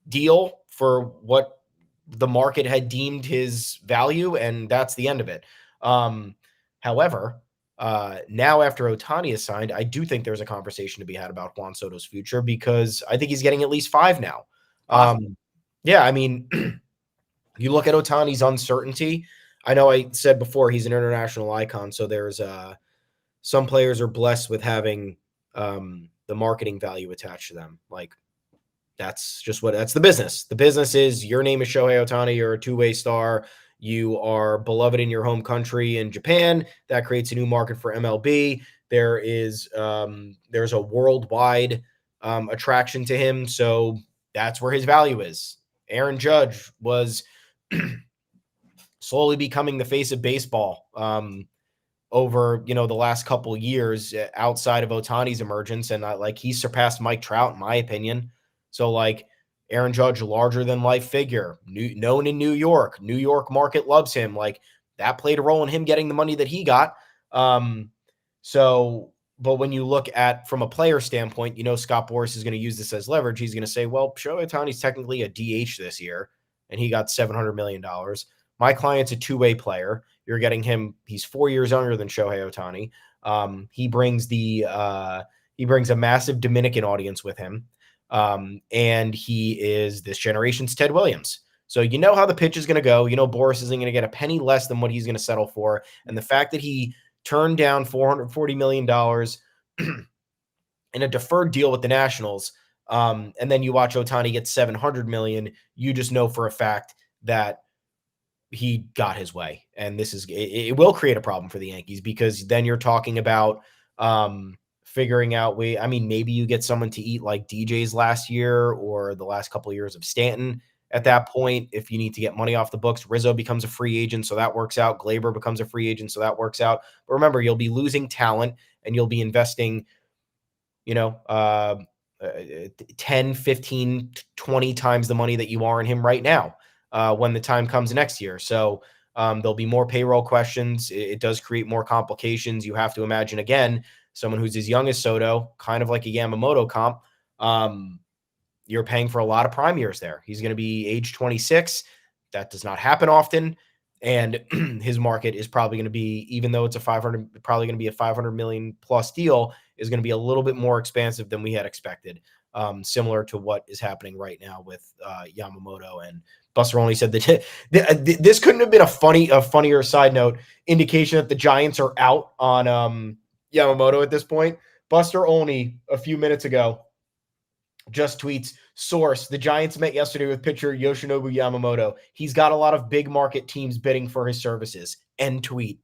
deal for what the market had deemed his value, and that's the end of it. However, now after Ohtani is signed, I do think there's a conversation to be had about Juan Soto's future, because I think he's getting at least 5 now. Awesome. Yeah, I mean, you look at Ohtani's uncertainty. I know I said before he's an international icon, so there's some players are blessed with having the marketing value attached to them. Like, that's the business. The business is your name is Shohei Ohtani. You're a two-way star. You are beloved in your home country in Japan. That creates a new market for MLB. There's a worldwide attraction to him, so that's where his value is. Aaron Judge was slowly becoming the face of baseball over the last couple years outside of Ohtani's emergence, and he surpassed Mike Trout in my opinion. So Aaron Judge, larger than life figure, known in New York market loves him. That played a role in him getting the money that he got. But when you look at from a player standpoint, Scott Boras is going to use this as leverage. He's going to say, well, Shohei Ohtani's technically a DH this year, and he got $700 million. My client's a two-way player. You're getting him. He's 4 years younger than Shohei Ohtani. He brings a massive Dominican audience with him. And he is this generation's Ted Williams. So how the pitch is going to go. Boras isn't going to get a penny less than what he's going to settle for. And the fact that he turned down $440 million in a deferred deal with the Nationals, and then you watch Ohtani get $700 million, you just know for a fact that he got his way. And it will create a problem for the Yankees, because then you're talking about figuring out maybe you get someone to eat like DJ's last year or the last couple of years of Stanton. At that point, if you need to get money off the books, Rizzo becomes a free agent, so that works out. Glaber becomes a free agent, so that works out. But remember, you'll be losing talent, and you'll be investing, 10, 15, 20 times the money that you are in him right now when the time comes next year. So there'll be more payroll questions. It does create more complications. You have to imagine, again, someone who's as young as Soto, kind of like a Yamamoto comp, you're paying for a lot of prime years there. He's going to be age 26. That does not happen often. And his market is probably going to be, even though it's probably going to be a $500 million plus deal, is going to be a little bit more expansive than we had expected. Similar to what is happening right now with Yamamoto. And Buster Olney said that this couldn't have been a funnier side note indication that the Giants are out on Yamamoto at this point. Buster Olney a few minutes ago just tweets, source, the Giants met yesterday with pitcher Yoshinobu Yamamoto. He's got a lot of big market teams bidding for his services. End tweet.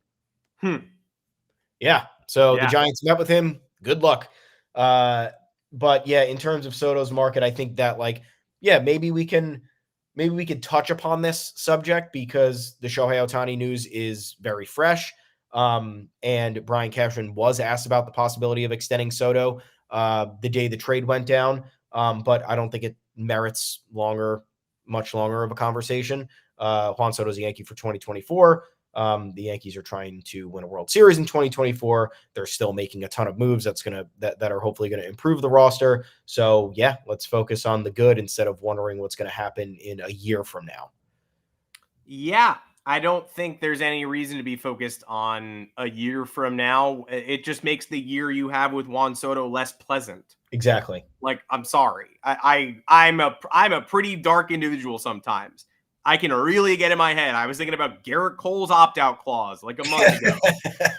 Yeah. So the Giants met with him. Good luck. But yeah, in terms of Soto's market, I think that maybe we could touch upon this subject because the Shohei Ohtani news is very fresh. And Brian Cashman was asked about the possibility of extending Soto the day the trade went down. But I don't think it merits much longer of a conversation. Juan Soto's a Yankee for 2024. The Yankees are trying to win a World Series in 2024. They're still making a ton of moves that are hopefully going to improve the roster. So yeah, let's focus on the good instead of wondering what's going to happen in a year from now. Yeah, I don't think there's any reason to be focused on a year from now. It just makes the year you have with Juan Soto less pleasant. Exactly. I'm sorry. I'm a pretty dark individual sometimes. I can really get in my head. I was thinking about Garrett Cole's opt-out clause like a month ago.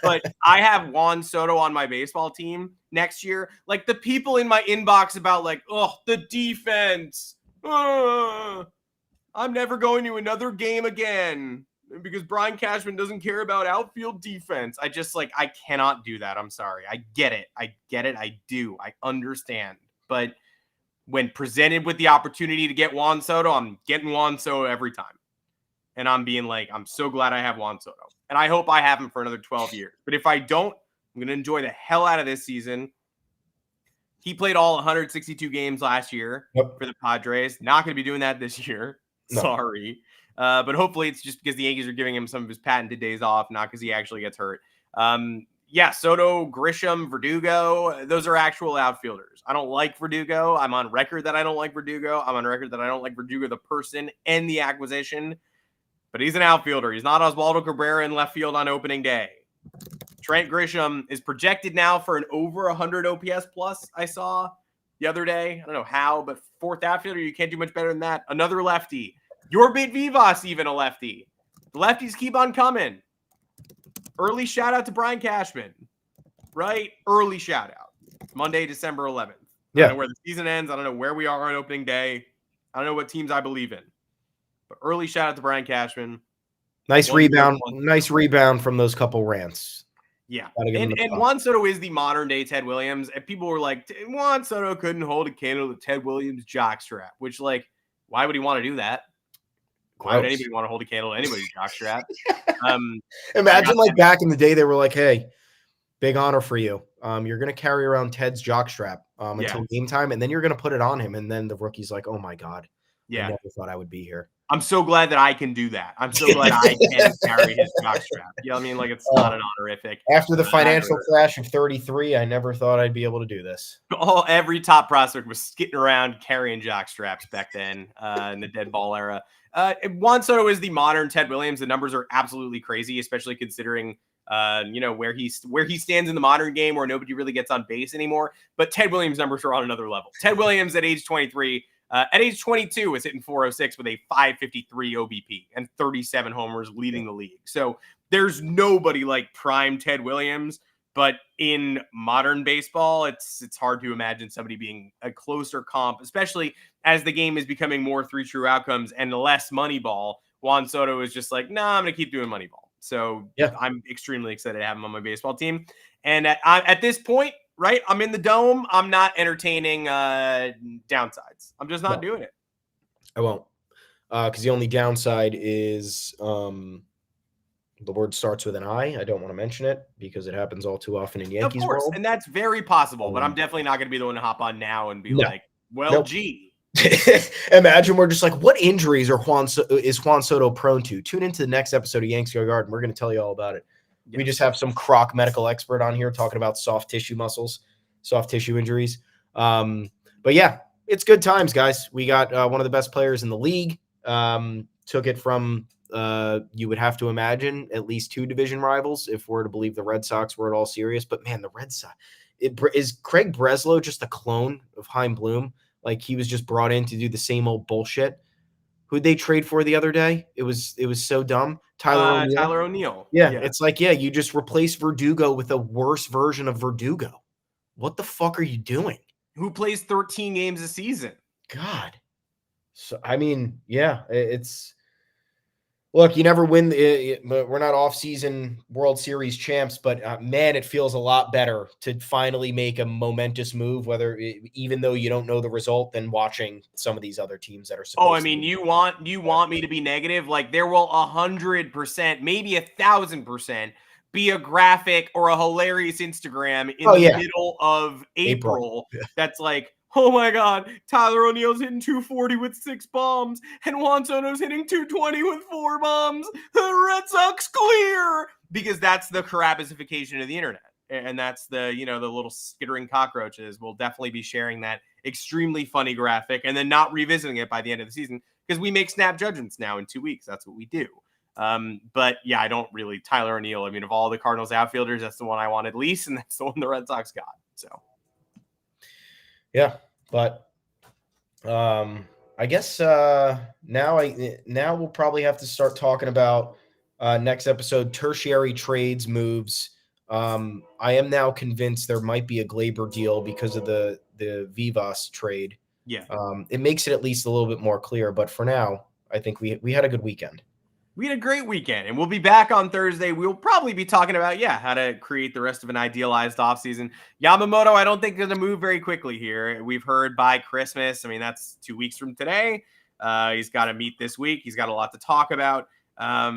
But I have Juan Soto on my baseball team next year. The people in my inbox about the defense. I'm never going to another game again because Brian Cashman doesn't care about outfield defense. I just I cannot do that. I'm sorry. I get it. I do. I understand. But when presented with the opportunity to get Juan Soto, I'm getting Juan Soto every time. And I'm being I'm so glad I have Juan Soto. And I hope I have him for another 12 years. But if I don't, I'm going to enjoy the hell out of this season. He played all 162 games last year for the Padres. Not going to be doing that this year. No. Sorry. But hopefully it's just because the Yankees are giving him some of his patented days off, not because he actually gets hurt. Soto, Grisham, Verdugo, those are actual outfielders. I don't like Verdugo. I'm on record that I don't like Verdugo. I'm on record that I don't like Verdugo, the person and the acquisition. But he's an outfielder. He's not Oswaldo Cabrera in left field on opening day. Trent Grisham is projected now for an over 100 OPS plus, I saw the other day. I don't know how, but fourth outfielder, you can't do much better than that. Another lefty. Yorbit Vivas, even a lefty. The lefties keep on coming. Early shout out to Brian Cashman, right? Early shout out. Monday, December 11th. Yeah. I don't know where the season ends. I don't know where we are on opening day. I don't know what teams I believe in. But early shout out to Brian Cashman. Nice One good rebound. Juan Nice Soto. rebound from those couple rants. Yeah. Gotta give him And the props. Juan Soto is the modern day Ted Williams. And people were like, Juan Soto couldn't hold a candle to Ted Williams' jockstrap, which, like, why would he want to do that? Why would Gross. anybody want to hold a candle to anybody's jockstrap? Imagine like back in the day, they were like, "Hey, big honor for you. You're gonna carry around Ted's jockstrap until game time, and then you're gonna put it on him." And then the rookie's like, "Oh my god, I Yeah. never thought I would be here." I'm so glad that I can do that. I'm so glad I can carry his jockstrap. You know what I mean? Like, it's not an honorific. After the financial crash of 33, I never thought I'd be able to do this. Every top prospect was skitting around carrying jockstraps back then in the dead ball era. Juan Soto is the modern Ted Williams. The numbers are absolutely crazy, especially considering where he stands in the modern game, where nobody really gets on base anymore. But Ted Williams' numbers are on another level. Ted Williams at age 23, at age 22, is hitting 406 with a 553 OBP and 37 homers, leading the league. So there's nobody like prime Ted Williams. But in modern baseball, it's hard to imagine somebody being a closer comp, especially as the game is becoming more three true outcomes and less Moneyball. Juan Soto is just like, nah, I'm going to keep doing Moneyball. So yeah, I'm extremely excited to have him on my baseball team. And at this point, right, I'm in the dome. I'm not entertaining downsides. I'm just not doing it. I won't. Because the only downside is the word starts with an I. I don't want to mention it because it happens all too often in Yankees world. And that's very possible, but I'm definitely not going to be the one to hop on now and be like, well, gee. Imagine we're just like, what injuries is Juan Soto prone to? Tune into the next episode of Yankees Yard, and we're going to tell you all about it. Yeah. We just have some croc medical expert on here talking about soft tissue injuries. But yeah, it's good times, guys. We got one of the best players in the league. Took it from you would have to imagine at least two division rivals if we're to believe the Red Sox were at all serious. But man, the Red Sox, is Craig Breslow just a clone of Chaim Bloom? Like he was just brought in to do the same old bullshit. Who'd they trade for the other day? It was so dumb. Tyler O'Neill. Yeah, it's like, you just replace Verdugo with a worse version of Verdugo. What the fuck are you doing? Who plays 13 games a season? God. So I mean, yeah, it's look, you never win. We're not off-season World Series champs, but man, it feels a lot better to finally make a momentous move, even though you don't know the result, than watching some of these other teams that are supposed to. Oh, I mean, you want me to be negative? Like there will 100%, maybe 1,000% be a graphic or a hilarious Instagram in the middle of April. That's like, oh my God, Tyler O'Neill's hitting 240 with 6 bombs, and Juan Soto's hitting 220 with 4 bombs. The Red Sox clear, because that's the Carabasification of the internet, and that's the the little skittering cockroaches will definitely be sharing that extremely funny graphic and then not revisiting it by the end of the season because we make snap judgments now in 2 weeks. That's what we do. But yeah, I don't really Tyler O'Neill. I mean, of all the Cardinals outfielders, that's the one I wanted least, and that's the one the Red Sox got. So. Yeah, but I guess now we'll probably have to start talking about next episode tertiary trades moves. I am now convinced there might be a Glaber deal because of the Vivas trade. Yeah, it makes it at least a little bit more clear. But for now, I think we had a good weekend. We had a great weekend, and we'll be back on Thursday. We'll probably be talking about, how to create the rest of an idealized offseason. Yamamoto, I don't think, is going to move very quickly here. We've heard by Christmas. I mean, that's 2 weeks from today. He's got to meet this week. He's got a lot to talk about. Probably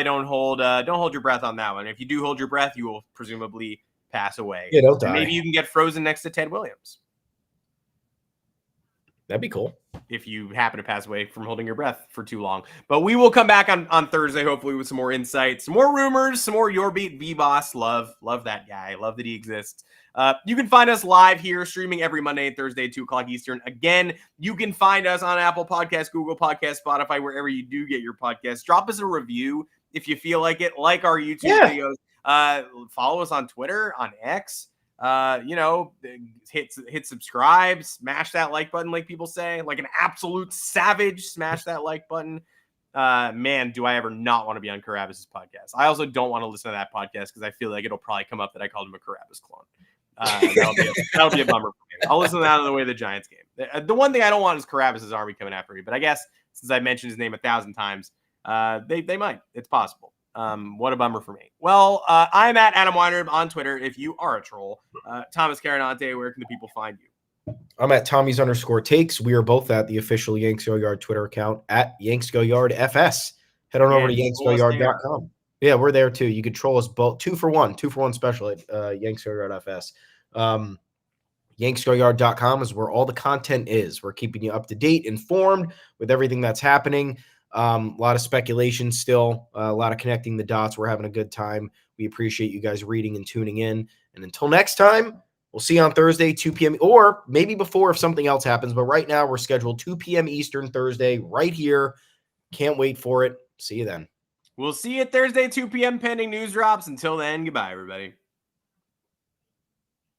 don't hold your breath on that one. If you do hold your breath, you will presumably pass away. Yeah, don't die. And maybe you can get frozen next to Ted Williams. That'd be cool. If you happen to pass away from holding your breath for too long. But we will come back on Thursday, hopefully, with some more insights, some more rumors, some more Your Beat V-Boss. Love that guy. Love that he exists. You can find us live here, streaming every Monday and Thursday at 2 o'clock Eastern. Again, you can find us on Apple Podcasts, Google Podcasts, Spotify, wherever you do get your podcasts. Drop us a review if you feel like it. Like our YouTube videos. Follow us on Twitter, on X. Hit subscribe, smash that like button, like people say, like an absolute savage, smash that like button. Man, do I ever not want to be on Carabas' podcast. I also don't want to listen to that podcast because I feel like it'll probably come up that I called him a Carabas clone. That'll be a bummer for me. I'll listen to that on the way to the Giants game. The one thing I don't want is Carabas' army coming after me, but I guess since I mentioned his name 1,000 times, They might. It's possible. What a bummer for me. Well, I'm at Adam Weinrib on Twitter if you are a troll. Thomas Carinante, where can the people find you? I'm at Tommy's_takes. We are both at the official Yanks Go Yard Twitter account at Yanks Go Yard FS. Head on over to yanksgoyard.com. Yeah, we're there too. You could troll us both. 2 for 1 special at Yanks Go Yard FS. Yanksgoyard.com is where all the content is. We're keeping you up to date, informed with everything that's happening. A lot of speculation still, a lot of connecting the dots. We're having a good time. We appreciate you guys reading and tuning in. And until next time, we'll see you on Thursday, 2 p.m. or maybe before if something else happens. But right now, we're scheduled 2 p.m. Eastern Thursday right here. Can't wait for it. See you then. We'll see you Thursday, 2 p.m. pending news drops. Until then, goodbye, everybody.